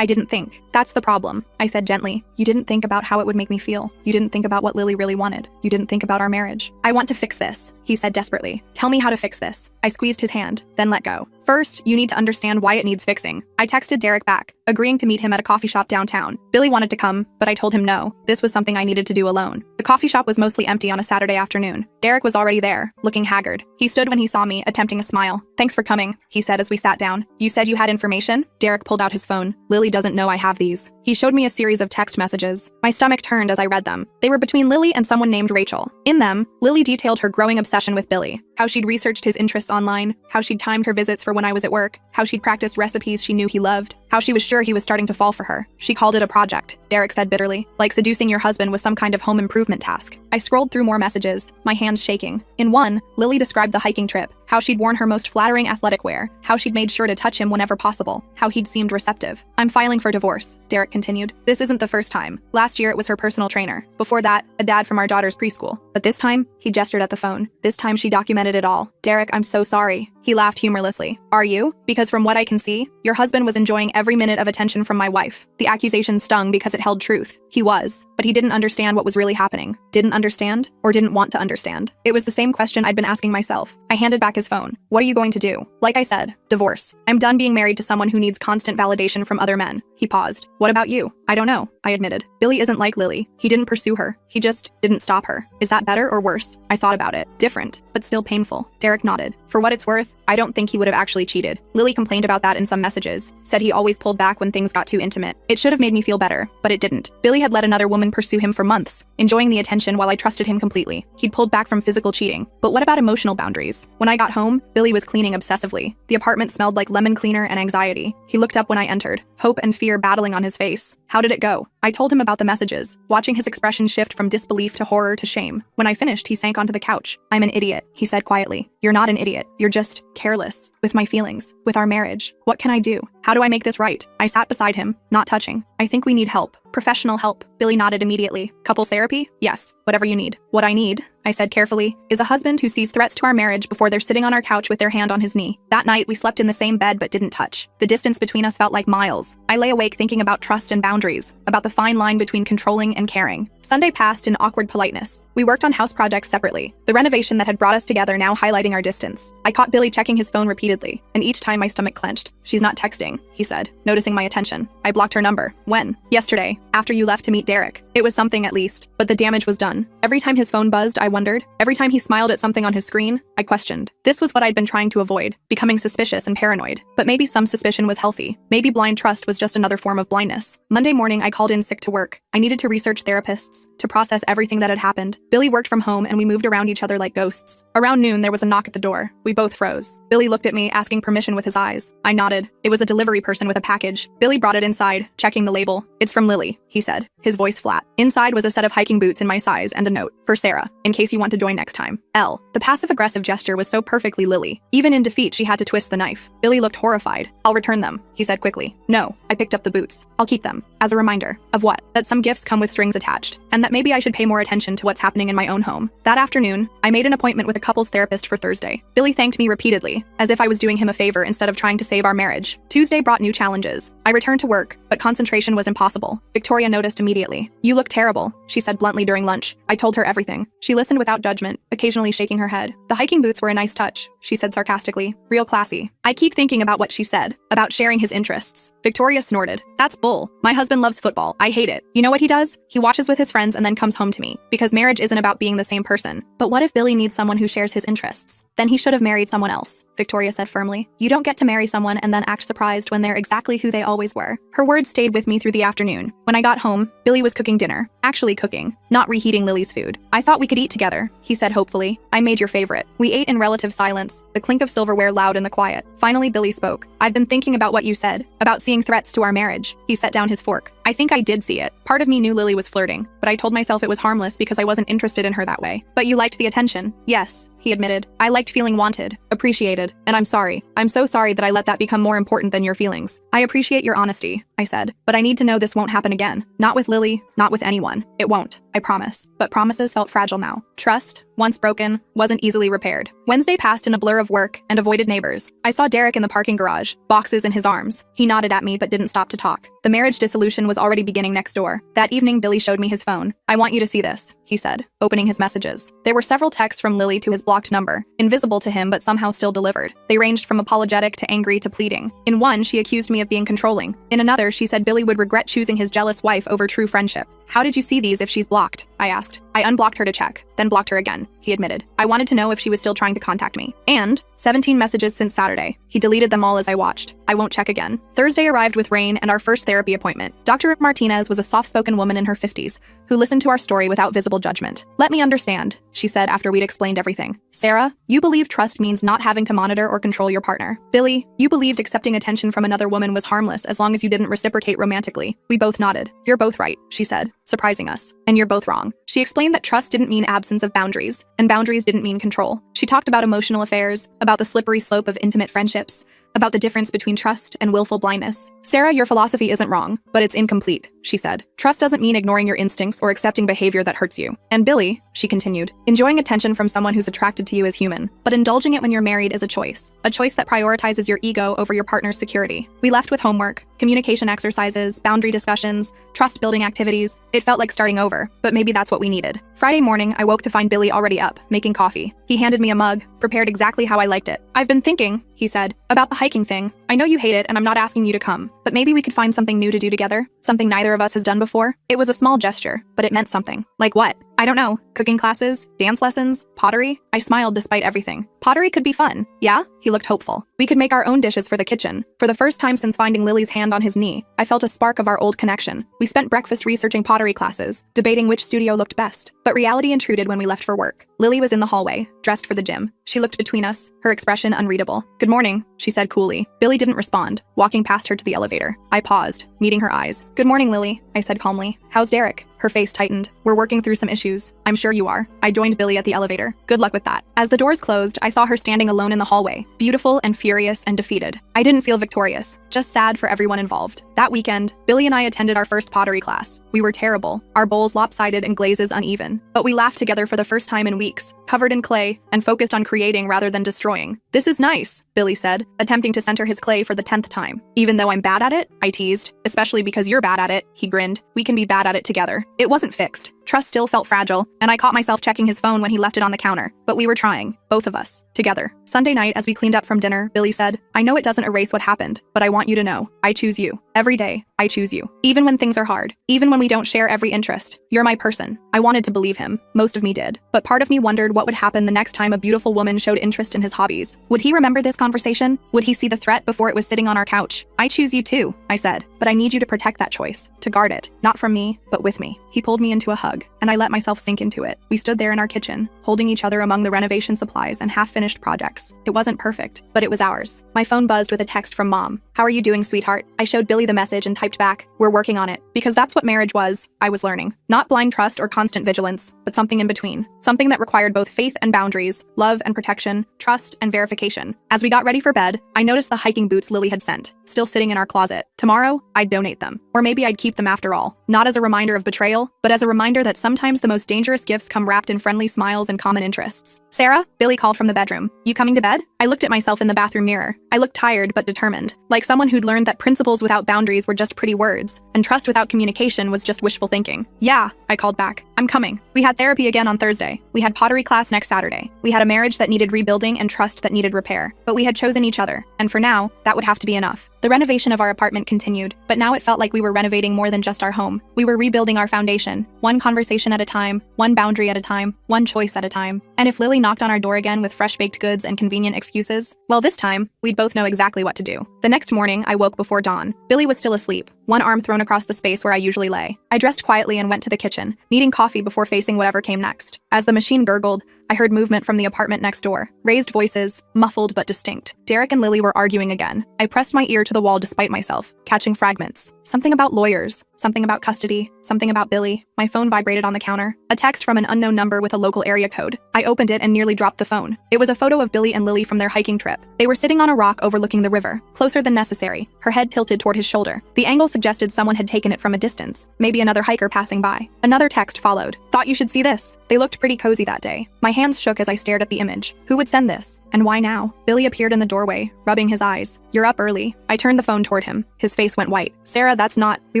didn't think. That's the problem, I said gently. You didn't think about how it would make me feel. You didn't think about what Lily really wanted. You didn't think about our marriage. I want to fix this, he said desperately. Tell me how to fix this. I squeezed his hand, then let go. First, you need to understand why it needs fixing. I texted Derek back, agreeing to meet him at a coffee shop downtown. Billy wanted to come, but I told him no. This was something I needed to do alone. The coffee shop was mostly empty on a Saturday afternoon. Derek was already there, looking haggard. He stood when he saw me, attempting a smile. Thanks for coming, he said as we sat down. You said you had information? Derek pulled out his phone. Lily doesn't know I have these. He showed me a series of text messages. My stomach turned as I read them. They were between Lily and someone named Rachel. In them, Lily detailed her growing obsession with Billy, how she'd researched his interests online, how she'd timed her visits for when I was at work, how she'd practiced recipes she knew he loved, how she was sure he was starting to fall for her. She called it a project, Derek said bitterly, like seducing your husband was some kind of home improvement task. I scrolled through more messages, my hands shaking. In one, Lily described the hiking trip, how she'd worn her most flattering athletic wear, how she'd made sure to touch him whenever possible, how he'd seemed receptive. I'm filing for divorce, Derek continued. This isn't the first time. Last year it was her personal trainer. Before that, a dad from our daughter's preschool. But this time, he gestured at the phone. This time she documented it all. Derek, I'm so sorry. He laughed humorlessly. Are you? Because from what I can see, your husband was enjoying every minute of attention from my wife. The accusation stung because it held truth. He was, but he didn't understand what was really happening. Didn't understand, or didn't want to understand. It was the same question I'd been asking myself. I handed back his phone. What are you going to do? Like I said, divorce. I'm done being married to someone who needs constant validation from other men. He paused. What about you? I don't know, I admitted. Billy isn't like Lily. He didn't pursue her. He just didn't stop her. Is that better or worse? I thought about it. Different, but still painful. Derek nodded. For what it's worth, I don't think he would have actually cheated. Lily complained about that in some messages, said he always pulled back when things got too intimate. It should have made me feel better, but it didn't. Billy had let another woman pursue him for months, enjoying the attention while I trusted him completely. He'd pulled back from physical cheating. But what about emotional boundaries? When I got home, Billy was cleaning obsessively. The apartment smelled like lemon cleaner and anxiety. He looked up when I entered, hope and fear battling on his face. How did it go? I told him about the messages, watching his expression shift from disbelief to horror to shame. When I finished, he sank onto the couch. I'm an idiot, he said quietly. You're not an idiot. You're just careless with my feelings, with our marriage. What can I do? How do I make this right? I sat beside him, not touching. I think we need help. Professional help. Billy nodded immediately. Couples therapy? Yes, whatever you need. What I need, I said carefully, is a husband who sees threats to our marriage before they're sitting on our couch with their hand on his knee. That night, we slept in the same bed but didn't touch. The distance between us felt like miles. I lay awake thinking about trust and boundaries, about the fine line between controlling and caring. Sunday passed in awkward politeness. We worked on house projects separately, the renovation that had brought us together now highlighting our distance. I caught Billy checking his phone repeatedly, and each time my stomach clenched. She's not texting, he said, noticing my attention. I blocked her number. When? Yesterday, after you left to meet Derek. It was something at least, but the damage was done. Every time his phone buzzed, I wondered. Every time he smiled at something on his screen, I questioned. This was what I'd been trying to avoid, becoming suspicious and paranoid. But maybe some suspicion was healthy. Maybe blind trust was just another form of blindness. Monday morning, I called in sick to work. I needed to research therapists, to process everything that had happened. Billy worked from home and we moved around each other like ghosts. Around noon, there was a knock at the door. We both froze. Billy looked at me, asking permission with his eyes. I nodded. It was a delivery person with a package. Billy brought it inside, checking the label. It's from Lily, he said, his voice flat. Inside was a set of hiking boots in my size and a note. For Sarah, in case you want to join next time. L. The passive-aggressive gesture was so perfectly Lily. Even in defeat, she had to twist the knife. Billy looked horrified. I'll return them, he said quickly. No, I picked up the boots. I'll keep them. As a reminder. Of what? That some gifts come with strings attached. And that maybe I should pay more attention to what's happening in my own home. That afternoon, I made an appointment with a couples therapist for Thursday. Billy thanked me repeatedly, as if I was doing him a favor instead of trying to save our marriage. Tuesday brought new challenges. I returned to work, but concentration was impossible. Victoria noticed immediately. You look terrible, she said bluntly during lunch. I told her everything. She listened without judgment, occasionally shaking her head. The hiking boots were a nice touch, she said sarcastically. Real classy. I keep thinking about what she said, about sharing his interests. Victoria snorted. That's bull. My husband loves football. I hate it. You know what he does? He watches with his friends and then comes home to me. Because marriage isn't about being the same person. But what if Billy needs someone who shares his interests? Then he should have married someone else, Victoria said firmly. You don't get to marry someone and then act surprised when they're exactly who they always were. Her words stayed with me through the afternoon. When I got home, Billy was cooking dinner. Actually cooking, not reheating Lily's food. I thought we could eat together, he said hopefully. I made your favorite. We ate in relative silence, the clink of silverware loud in the quiet. Finally, Billy spoke. I've been thinking about what you said, about seeing threats to our marriage. He set down his fork. I think I did see it. Part of me knew Lily was flirting, but I told myself it was harmless because I wasn't interested in her that way. But you liked the attention. Yes, he admitted. I liked feeling wanted, appreciated, and I'm sorry. I'm so sorry that I let that become more important than your feelings. I appreciate your honesty, I said, but I need to know this won't happen again. Not with Lily, not with anyone. It won't, I promise. But promises felt fragile now. Trust, once broken, wasn't easily repaired. Wednesday passed in a blur of work and avoided neighbors. I saw Derek in the parking garage, boxes in his arms. He nodded at me but didn't stop to talk. The marriage dissolution was already beginning next door. That evening, Billy showed me his phone. I want you to see this, he said, opening his messages. There were several texts from Lily to his blocked number, invisible to him but somehow still delivered. They ranged from apologetic to angry to pleading. In one, she accused me of being controlling. In another, she said Billy would regret choosing his jealous wife over true friendship. How did you see these if she's blocked? I asked. I unblocked her to check, then blocked her again, he admitted. I wanted to know if she was still trying to contact me. And 17 messages since Saturday. He deleted them all as I watched. I won't check again. Thursday arrived with rain and our first therapy appointment. Dr. Martinez was a soft-spoken woman in her 50s who listened to our story without visible judgment. Let me understand, she said after we'd explained everything. Sarah, you believe trust means not having to monitor or control your partner. Billy, you believed accepting attention from another woman was harmless as long as you didn't reciprocate romantically. We both nodded. You're both right, she said, surprising us. And you're both wrong. She explained that trust didn't mean absence of boundaries, and boundaries didn't mean control. She talked about emotional affairs, about the slippery slope of intimate friendships, about the difference between trust and willful blindness. Sarah, your philosophy isn't wrong, but it's incomplete, she said. Trust doesn't mean ignoring your instincts or accepting behavior that hurts you. And Billy, she continued, enjoying attention from someone who's attracted to you is human, but indulging it when you're married is a choice that prioritizes your ego over your partner's security. We left with homework, communication exercises, boundary discussions, trust-building activities. It felt like starting over, but maybe that's what we needed. Friday morning, I woke to find Billy already up, making coffee. He handed me a mug, prepared exactly how I liked it. I've been thinking, he said, about the hiking thing. I know you hate it and I'm not asking you to come, but maybe we could find something new to do together, something neither of us has done before. It was a small gesture, but it meant something. Like what? I don't know. Cooking classes, dance lessons, pottery? I smiled despite everything. Pottery could be fun. Yeah? He looked hopeful. We could make our own dishes for the kitchen. For the first time since finding Lily's hand on his knee, I felt a spark of our old connection. We spent breakfast researching pottery classes, debating which studio looked best. But reality intruded when we left for work. Lily was in the hallway, dressed for the gym. She looked between us, her expression unreadable. Good morning, she said coolly. Billy didn't respond, walking past her to the elevator. I paused, meeting her eyes. Good morning, Lily, I said calmly. How's Derek? Her face tightened. We're working through some issues. I'm sure you are. I joined Billy at the elevator. Good luck with that. As the doors closed, I saw her standing alone in the hallway, beautiful and furious and defeated. I didn't feel victorious, just sad for everyone involved. That weekend, Billy and I attended our first pottery class. We were terrible, our bowls lopsided and glazes uneven. But we laughed together for the first time in weeks, covered in clay, and focused on creating rather than destroying. "This is nice," Billy said, attempting to center his clay for the 10th time. "Even though I'm bad at it?" I teased. "Especially because you're bad at it," he grinned. "We can be bad at it together." It wasn't fixed. Trust still felt fragile, and I caught myself checking his phone when he left it on the counter. But we were trying, both of us, together. Sunday night, as we cleaned up from dinner, Billy said, "I know it doesn't erase what happened, but I want you to know, I choose you. Every day, I choose you. Even when things are hard, even when we don't share every interest, you're my person." I wanted to believe him. Most of me did. But part of me wondered what would happen the next time a beautiful woman showed interest in his hobbies. Would he remember this conversation? Would he see the threat before it was sitting on our couch? "I choose you too," I said, "but I need you to protect that choice, to guard it, not from me, but with me." He pulled me into a hug, and I let myself sink into it. We stood there in our kitchen, holding each other among the renovation supplies and half-finished projects. It wasn't perfect, but it was ours. My phone buzzed with a text from Mom. "How are you doing, sweetheart?" I showed Billy the message and typed back, "We're working on it." Because that's what marriage was, I was learning. Not blind trust or constant vigilance, but something in between. Something that required both faith and boundaries, love and protection, trust and verification. As we got ready for bed, I noticed the hiking boots Lily had sent, still sitting in our closet. Tomorrow, I'd donate them. Or maybe I'd keep them after all. Not as a reminder of betrayal, but as a reminder that sometimes the most dangerous gifts come wrapped in friendly smiles and common interests. "Sarah?" Billy called from the bedroom. "You coming to bed?" I looked at myself in the bathroom mirror. I looked tired but determined, like someone who'd learned that principles without boundaries were just pretty words, and trust without communication was just wishful thinking. "Yeah," I called back. "I'm coming." We had therapy again on Thursday. We had pottery class next Saturday. We had a marriage that needed rebuilding and trust that needed repair. But we had chosen each other, and for now, that would have to be enough. The renovation of our apartment continued, but now it felt like we were renovating more than just our home. We were rebuilding our foundation, one conversation at a time, one boundary at a time, one choice at a time. And if Lily knocked on our door again with fresh baked goods and convenient excuses, well, this time, we'd both know exactly what to do. The next morning, I woke before dawn. Billy was still asleep, one arm thrown across the space where I usually lay. I dressed quietly and went to the kitchen, needing coffee before facing whatever came next. As the machine gurgled, I heard movement from the apartment next door. Raised voices, muffled but distinct. Derek and Lily were arguing again. I pressed my ear to the wall despite myself, catching fragments. Something about lawyers, something about custody, something about Billy. My phone vibrated on the counter. A text from an unknown number with a local area code. I opened it and nearly dropped the phone. It was a photo of Billy and Lily from their hiking trip. They were sitting on a rock overlooking the river, closer than necessary, her head tilted toward his shoulder. The angle suggested someone had taken it from a distance, maybe another hiker passing by. Another text followed. "Thought you should see this." They looked pretty cozy that day. My hands shook as I stared at the image. Who would send this? And why now? Billy appeared in the doorway, rubbing his eyes. "You're up early." I turned the phone toward him. His face went white. "Sarah, that's not. We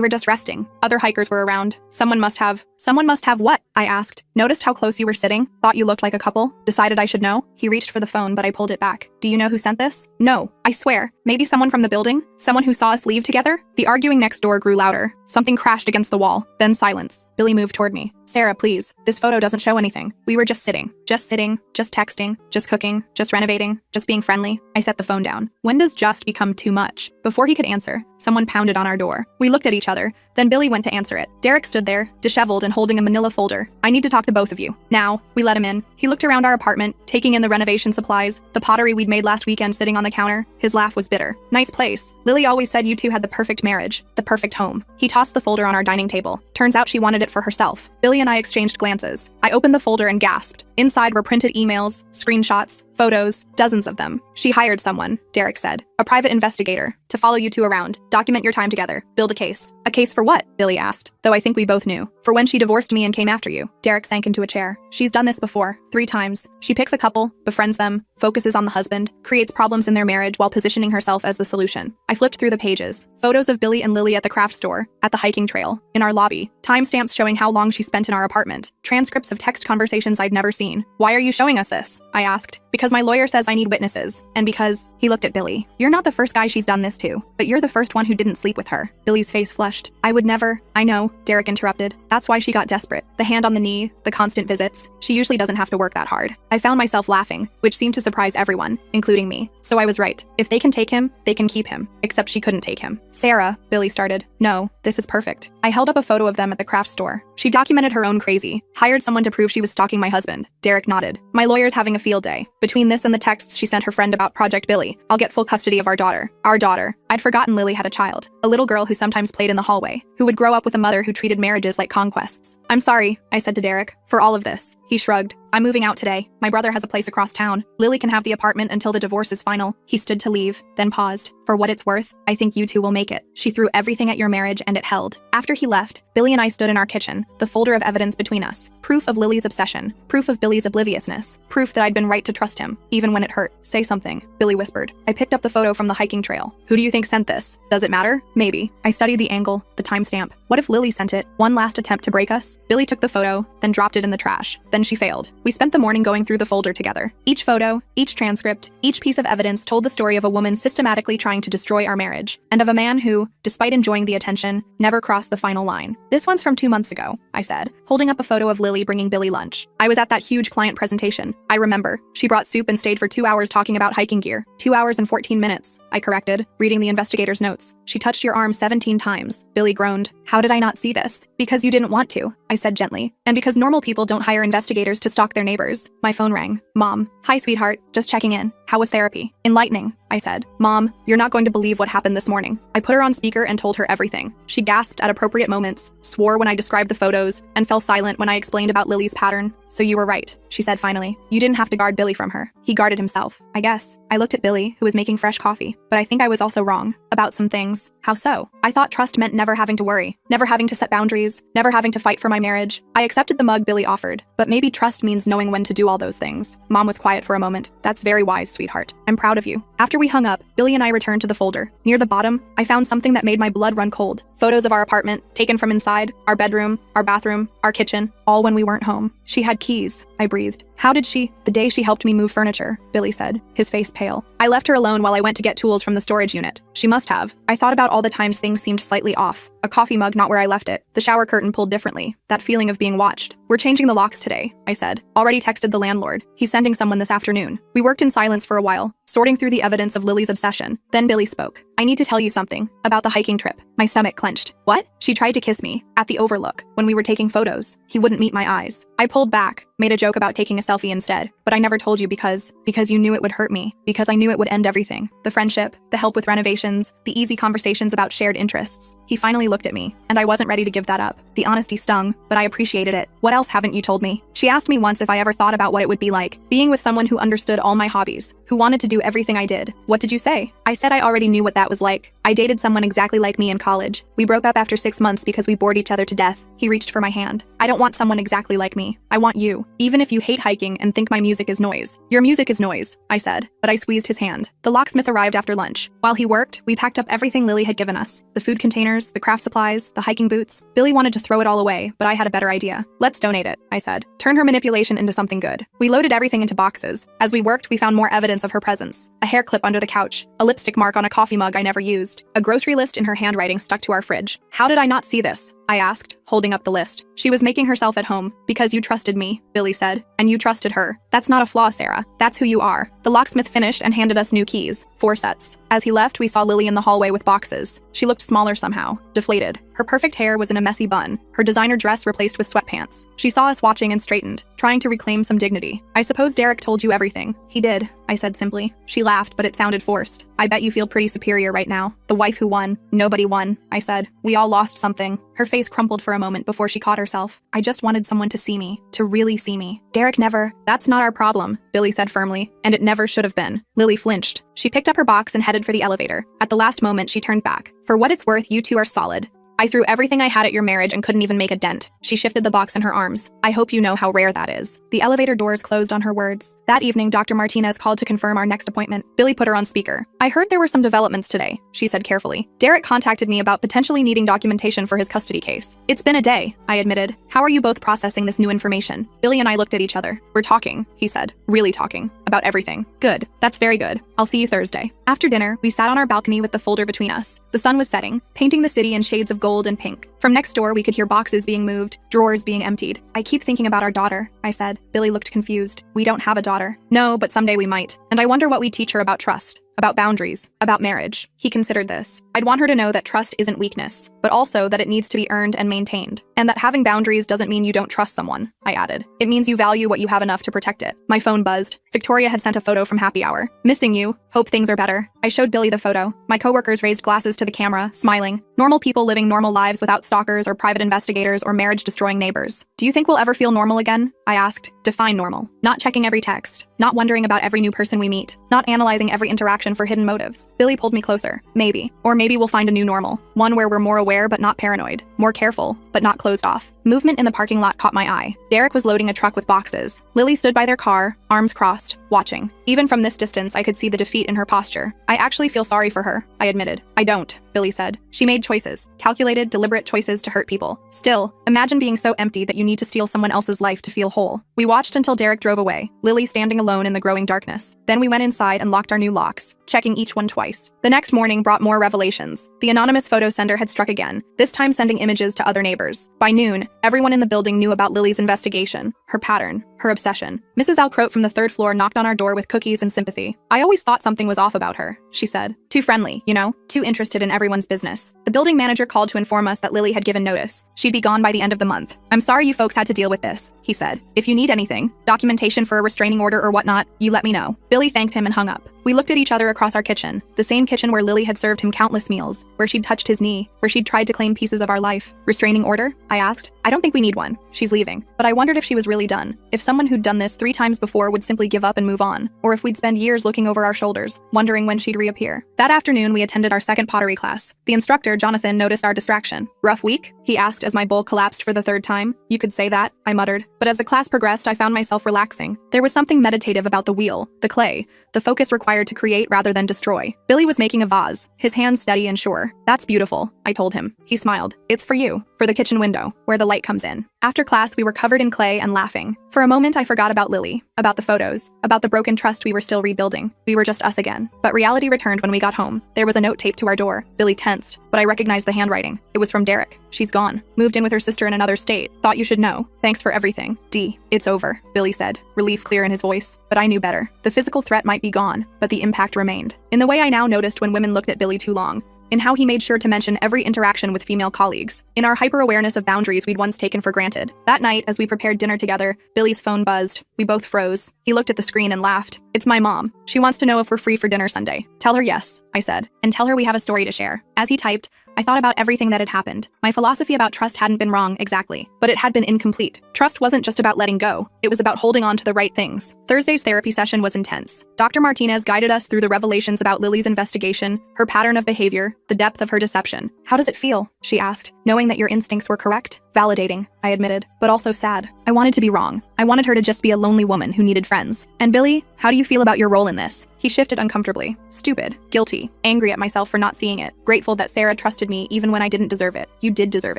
were just resting. Other hikers were around. Someone must have what?" I asked. "Noticed how close you were sitting? Thought you looked like a couple? Decided I should know?" He reached for the phone, but I pulled it back. "Do you know who sent this?" "No. I swear. Maybe someone from the building? Someone who saw us leave together?" The arguing next door grew louder. Something crashed against the wall, then silence. Billy moved toward me. "Sarah, please. This photo doesn't show anything. We were just sitting, just texting, just cooking, just renovating, just being friendly." I set the phone down. When does just become too much? Before he could answer, someone pounded on our door. We looked at each other, then Billy went to answer it. Derek stood there, disheveled and holding a manila folder. "I need to talk to both of you. Now." We let him in. He looked around our apartment, taking in the renovation supplies, the pottery we'd made last weekend sitting on the counter. His laugh was bitter. "Nice place. Lily always said you two had the perfect marriage, the perfect home." He tossed the folder on our dining table. Turns out she wanted it for herself. Billy and I exchanged glances. I opened the folder and gasped. Inside were printed emails, screenshots, photos, dozens of them. "She hired someone," Derek said. "A private investigator, to follow you two around, document your time together, build a case." "A case for what?" Billy asked, though I think we both knew. "For when she divorced me and came after you." Derek sank into a chair. "She's done this before, 3 times. She picks a couple, befriends them, focuses on the husband, creates problems in their marriage while positioning herself as the solution." I flipped through the pages. Photos of Billy and Lily at the craft store, at the hiking trail, in our lobby, timestamps showing how long she spent in our apartment, transcripts of text conversations I'd never seen. "Why are you showing us this?" I asked. "Because my lawyer says I need witnesses, and because..." He looked at Billy. "You're not the first guy she's done this to, but you're the first one who didn't sleep with her." Billy's face flushed. "I would never..." "I know," Derek interrupted. "That's why she got desperate. The hand on the knee, the constant visits. She usually doesn't have to work that hard." I found myself laughing, which seemed to surprise everyone, including me. So I was right. If they can take him, they can keep him. Except she couldn't take him. "Sarah," Billy started. "No, this is perfect." I held up a photo of them at the craft store. "She documented her own crazy. Hired someone to prove she was stalking my husband." Derek nodded. "My lawyer's having a field day. Between this and the texts she sent her friend about Project Billy, I'll get full custody of our daughter. Our daughter. I'd forgotten Lily had a child, a little girl who sometimes played in the hallway, who would grow up with a mother who treated marriages like conquests. "I'm sorry," I said to Derek, "for all of this." He shrugged. "I'm moving out today. My brother has a place across town. Lily can have the apartment until the divorce is final." He stood to leave, then paused. "For what it's worth, I think you two will make it. She threw everything at your marriage and it held." After he left, Billy and I stood in our kitchen, the folder of evidence between us. Proof of Lily's obsession. Proof of Billy's obliviousness. Proof that I'd been right to trust him, even when it hurt. "Say something," Billy whispered. I picked up the photo from the hiking trail. "Who do you think sent this? Does it matter? Maybe." I studied the angle, the timestamp. What if Lily sent it? One last attempt to break us? Billy took the photo, then dropped it in the trash. Then she failed. We spent the morning going through the folder together. Each photo, each transcript, each piece of evidence told the story of a woman systematically trying to destroy our marriage, and of a man who, despite enjoying the attention, never crossed the final line. "This one's from 2 months ago," I said, holding up a photo of Lily bringing Billy lunch. "I was at that huge client presentation. I remember. She brought soup and stayed for 2 hours talking about hiking gear. 2 hours and 14 minutes, I corrected, reading the investigator's notes. "She touched your arm 17 times, Billy groaned. "How did I not see this?" "Because you didn't want to," I said gently. "And because normal people don't hire investigators to stalk their neighbors." My phone rang. "Mom." "Hi, sweetheart. Just checking in. How was therapy?" "Enlightening," I said. "Mom, you're not going to believe what happened this morning." I put her on speaker and told her everything. She gasped at appropriate moments, swore when I described the photos, and fell silent when I explained about Lily's pattern. "So you were right," she said finally. "You didn't have to guard Billy from her. He guarded himself, I guess." I looked at Billy, who was making fresh coffee, but I think I was also wrong about some things. How so? I thought trust meant never having to worry, never having to set boundaries, never having to fight for my marriage. I accepted the mug Billy offered, but maybe trust means knowing when to do all those things. Mom was quiet for a moment. "That's very wise, sweetheart. I'm proud of you." After we hung up, Billy and I returned to the folder. Near the bottom, I found something that made my blood run cold. Photos of our apartment, taken from inside, our bedroom, our bathroom, our kitchen, all when we weren't home. "She had keys," I breathed. "How did she?" "The day she helped me move furniture," Billy said, his face pale. "I left her alone while I went to get tools from the storage unit. She must have." I thought about all the times things seemed slightly off. A coffee mug not where I left it. The shower curtain pulled differently. That feeling of being watched. "We're changing the locks today," I said. "Already texted the landlord. He's sending someone this afternoon." We worked in silence for a while, sorting through the evidence of Lily's obsession. Then Billy spoke. "I need to tell you something about the hiking trip." My stomach clenched. "What?" "She tried to kiss me at the overlook when we were taking photos. He wouldn't meet my eyes." I pulled back, made a joke about taking a selfie instead. "But I never told you because you knew it would hurt me, because I knew it would end everything. The friendship, the help with renovations, the easy conversations about shared interests." He finally looked at me, and I wasn't ready to give that up. The honesty stung, but I appreciated it. "What else haven't you told me?" She asked me once if I ever thought about what it would be like, being with someone who understood all my hobbies, who wanted to do everything I did. "What did you say?" I said I already knew what that was like. I dated someone exactly like me in college. We broke up after 6 months because we bored each other to death. He reached for my hand. "I don't want someone exactly like me. I want you. Even if you hate hiking and think my music is noise." "Your music is noise," I said, but I squeezed his hand. The locksmith arrived after lunch. While he worked, we packed up everything Lily had given us. The food containers, the craft supplies, the hiking boots. Billy wanted to throw it all away, but I had a better idea. "Let's donate it," I said. "Turn her manipulation into something good." We loaded everything into boxes. As we worked, we found more evidence of her presence. A hair clip under the couch, a lipstick mark on a coffee mug I never used, a grocery list in her handwriting stuck to our fridge. "How did I not see this?" I asked, holding up the list. "She was making herself at home, because you trusted me," Billy said, "and you trusted her. That's not a flaw, Sarah. That's who you are." The locksmith finished and handed us new keys, 4 sets. As he left, we saw Lily in the hallway with boxes. She looked smaller somehow, deflated. Her perfect hair was in a messy bun, her designer dress replaced with sweatpants. She saw us watching and straightened, trying to reclaim some dignity. "I suppose Derek told you everything." "He did," I said simply. She laughed, but it sounded forced. "I bet you feel pretty superior right now. The wife who won. Nobody won," I said. "We all lost something." Her face crumpled for a moment before she caught herself. "I just wanted someone to see me, to really see me." "Derek never." "That's not our problem," Billy said firmly, "and it never should have been." Lily flinched. She picked up her box and headed for the elevator. At the last moment, she turned back. "For what it's worth, you two are solid. I threw everything I had at your marriage and couldn't even make a dent." She shifted the box in her arms. "I hope you know how rare that is." The elevator doors closed on her words. That evening, Dr. Martinez called to confirm our next appointment. Billy put her on speaker. "I heard there were some developments today," she said carefully. "Derek contacted me about potentially needing documentation for his custody case." "It's been a day," I admitted. "How are you both processing this new information?" Billy and I looked at each other. "We're talking," he said. "Really talking. About everything." "Good. That's very good. I'll see you Thursday." After dinner, we sat on our balcony with the folder between us. The sun was setting, painting the city in shades of gold and pink. From next door, we could hear boxes being moved, drawers being emptied. "I keep thinking about our daughter," I said. Billy looked confused. "We don't have a daughter." "No, but someday we might. And I wonder what we teach her about trust, about boundaries, about marriage." He considered this. I'd want her to know that trust isn't weakness, but also that it needs to be earned and maintained. And that having boundaries doesn't mean you don't trust someone, I added. It means you value what you have enough to protect it. My phone buzzed. Victoria had sent a photo from happy hour. Missing you. Hope things are better. I showed Billy the photo. My coworkers raised glasses to the camera, smiling. Normal people living normal lives without stalkers or private investigators or marriage-destroying neighbors. Do you think we'll ever feel normal again? I asked. Define normal. Not checking every text. Not wondering about every new person we meet. Not analyzing every interaction for hidden motives. Billy pulled me closer. Maybe. Or maybe we'll find a new normal. One where we're more aware but not paranoid. More careful, but not closed off. Movement in the parking lot caught my eye. Derek was loading a truck with boxes. Lily stood by their car, arms crossed, watching. Even from this distance, I could see the defeat in her posture. I actually feel sorry for her, I admitted. I don't, Billy said. She made choices. Calculated, deliberate choices to hurt people. Still, imagine being so empty that you need to steal someone else's life to feel whole. We watched until Derek drove away, Lily standing alone in the growing darkness. Then we went inside and locked our new locks, checking each one twice. The next morning brought more revelations. The anonymous photo sender had struck again, this time sending images to other neighbors. By noon, everyone in the building knew about Lily's investigation, her pattern, her obsession. Mrs. Alcroat from the third floor knocked on our door with cookies and sympathy. I always thought something was off about her, she said. Too friendly, you know? Too interested in everyone's business. The building manager called to inform us that Lily had given notice. She'd be gone by the end of the month. I'm sorry you folks had to deal with this, he said. If you need anything, documentation for a restraining order or whatnot, you let me know. Billy thanked him and hung up. We looked at each other across our kitchen, the same kitchen where Lily had served him countless meals, where she'd touched his knee, where she'd tried to claim pieces of our life. Restraining order? I asked. I don't think we need one. She's leaving. But I wondered if she was really done. If someone who'd done this 3 times before would simply give up and move on, or if we'd spend years looking over our shoulders, wondering when she'd reappear. That afternoon, we attended our second pottery class. The instructor, Jonathan, noticed our distraction. Rough week? He asked as my bowl collapsed for the 3rd time. You could say that, I muttered. But as the class progressed, I found myself relaxing. There was something meditative about the wheel, the clay, the focus required to create rather than destroy. Billy was making a vase, his hands steady and sure. That's beautiful, I told him. He smiled. It's for you, for the kitchen window, where the light comes in. After class, we were covered in clay and laughing. For a moment, I forgot about Lily, about the photos, about the broken trust we were still rebuilding. We were just us again. But reality returned when we got home. There was a note taped to our door. Billy tensed, but I recognized the handwriting. It was from Derek. She's gone. Moved in with her sister in another state. Thought you should know. Thanks for everything. D. It's over, Billy said, relief clear in his voice. But I knew better. The physical threat might be gone, but the impact remained. In the way I now noticed when women looked at Billy too long. In how he made sure to mention every interaction with female colleagues. In our hyper-awareness of boundaries we'd once taken for granted. That night, as we prepared dinner together, Billy's phone buzzed. We both froze. He looked at the screen and laughed. It's my mom. She wants to know if we're free for dinner Sunday. Tell her yes, I said. And tell her we have a story to share. As he typed, I thought about everything that had happened. My philosophy about trust hadn't been wrong exactly, but it had been incomplete. Trust wasn't just about letting go. It was about holding on to the right things. Thursday's therapy session was intense. Dr. Martinez guided us through the revelations about Lily's investigation, her pattern of behavior, the depth of her deception. How does it feel? She asked, knowing that your instincts were correct. Validating, I admitted, but also sad. I wanted to be wrong. I wanted her to just be a lonely woman who needed friends. And Billy, how do you feel about your role in this? He shifted uncomfortably. Stupid, guilty, angry at myself for not seeing it, grateful that Sarah trusted me even when I didn't deserve it. You did deserve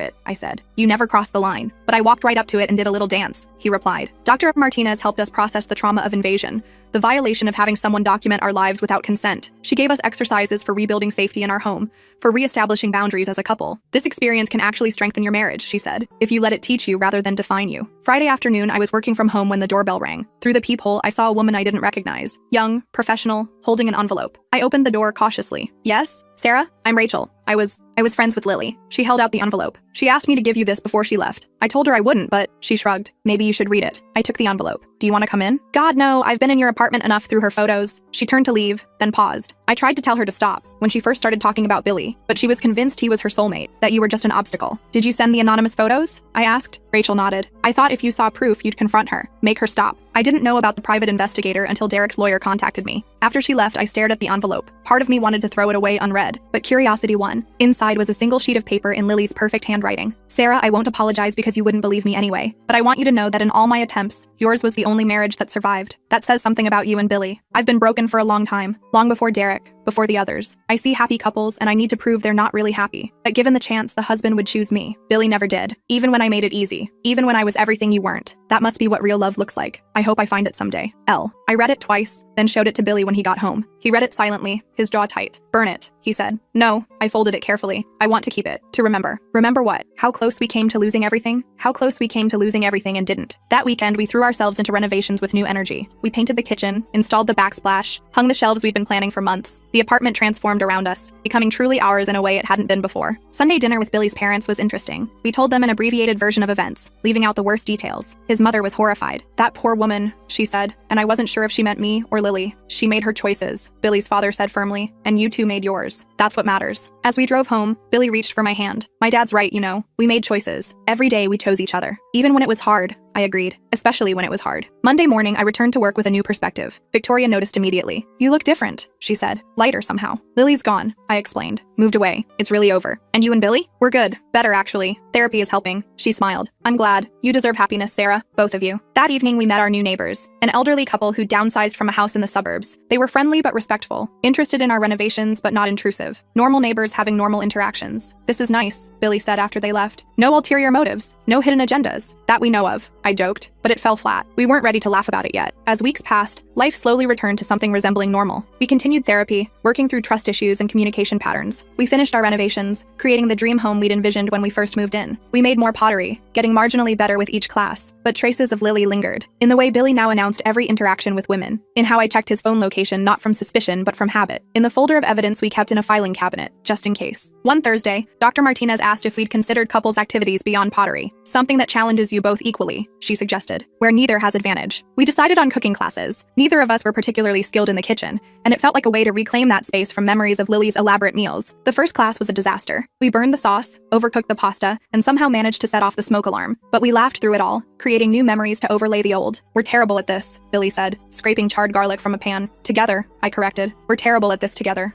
it, I said. You never crossed the line. But I walked right up to it and did a little dance, he replied. Dr. Martinez helped us process the trauma of invasion, the violation of having someone document our lives without consent. She gave us exercises for rebuilding safety in our home, for reestablishing boundaries as a couple. This experience can actually strengthen your marriage, she said, if you let it teach you rather than define you. Friday afternoon, I was working from home when the doorbell rang. Through the peephole, I saw a woman I didn't recognize. Young, professional, holding an envelope. I opened the door cautiously. Yes? Sarah? I'm Rachel. I was friends with Lily. She held out the envelope. She asked me to give you this before she left. I told her I wouldn't, but she shrugged. Maybe you should read it. I took the envelope. Do you want to come in? God, no, I've been in your apartment enough through her photos. She turned to leave, then paused. I tried to tell her to stop when she first started talking about Billy, but she was convinced he was her soulmate, that you were just an obstacle. Did you send the anonymous photos? I asked. Rachel nodded. I thought if you saw proof, you'd confront her, make her stop. I didn't know about the private investigator until Derek's lawyer contacted me. After she left, I stared at the envelope. Part of me wanted to throw it away unread, but curiosity won. Inside was a single sheet of paper in Lily's perfect handwriting. Sarah, I won't apologize because you wouldn't believe me anyway, but I want you to know that in all my attempts, yours was the only marriage that survived. That says something about you and Billy. I've been broken for a long time, long before Derek, before the others. I see happy couples and I need to prove they're not really happy. But given the chance, the husband would choose me. Billy never did, even when I made it easy, even when I was everything you weren't. That must be what real love looks like. I hope I find it someday. L. I read it twice, then showed it to Billy when he got home. He read it silently, his jaw tight. Burn it, he he said. No, I folded it carefully. I want to keep it. To remember. Remember what? How close we came to losing everything? How close we came to losing everything and didn't. That weekend, we threw ourselves into renovations with new energy. We painted the kitchen, installed the backsplash, hung the shelves we'd been planning for months. The apartment transformed around us, becoming truly ours in a way it hadn't been before. Sunday dinner with Billy's parents was interesting. We told them an abbreviated version of events, leaving out the worst details. His mother was horrified. That poor woman, she said, and I wasn't sure if she meant me or Lily. She made her choices, Billy's father said firmly, and you two made yours. That's what matters. As we drove home, Billy reached for my hand. My dad's right, you know. We made choices. Every day we chose each other. Even when it was hard, I agreed, especially when it was hard. Monday morning, I returned to work with a new perspective. Victoria noticed immediately. You look different, she said, lighter somehow. Lily's gone, I explained. Moved away. It's really over. And you and Billy? We're good. Better, actually. Therapy is helping. She smiled. I'm glad. You deserve happiness, Sarah, both of you. That evening, we met our new neighbors, an elderly couple who downsized from a house in the suburbs. They were friendly but respectful, interested in our renovations but not intrusive. Normal neighbors having normal interactions. This is nice, Billy said after they left. No ulterior motives. No hidden agendas. That we know of, I joked, but it fell flat. We weren't ready to laugh about it yet. As weeks passed, life slowly returned to something resembling normal. We continued therapy, working through trust issues and communication patterns. We finished our renovations, creating the dream home we'd envisioned when we first moved in. We made more pottery, getting marginally better with each class, but traces of Lily lingered. In the way Billy now announced every interaction with women. In how I checked his phone location not from suspicion but from habit. In the folder of evidence we kept in a filing cabinet, just in case. One Thursday, Dr. Martinez asked if we'd considered couples activities beyond pottery. Something that challenges you both equally, she suggested, where neither has advantage. We decided on cooking classes. Neither of us were particularly skilled in the kitchen, and it felt like a way to reclaim that space from memories of Lily's elaborate meals. The first class was a disaster. We burned the sauce, overcooked the pasta, and somehow managed to set off the smoke alarm. But we laughed through it all, creating new memories to overlay the old. We're terrible at this, Billy said, scraping charred garlic from a pan. Together, I corrected. We're terrible at this together.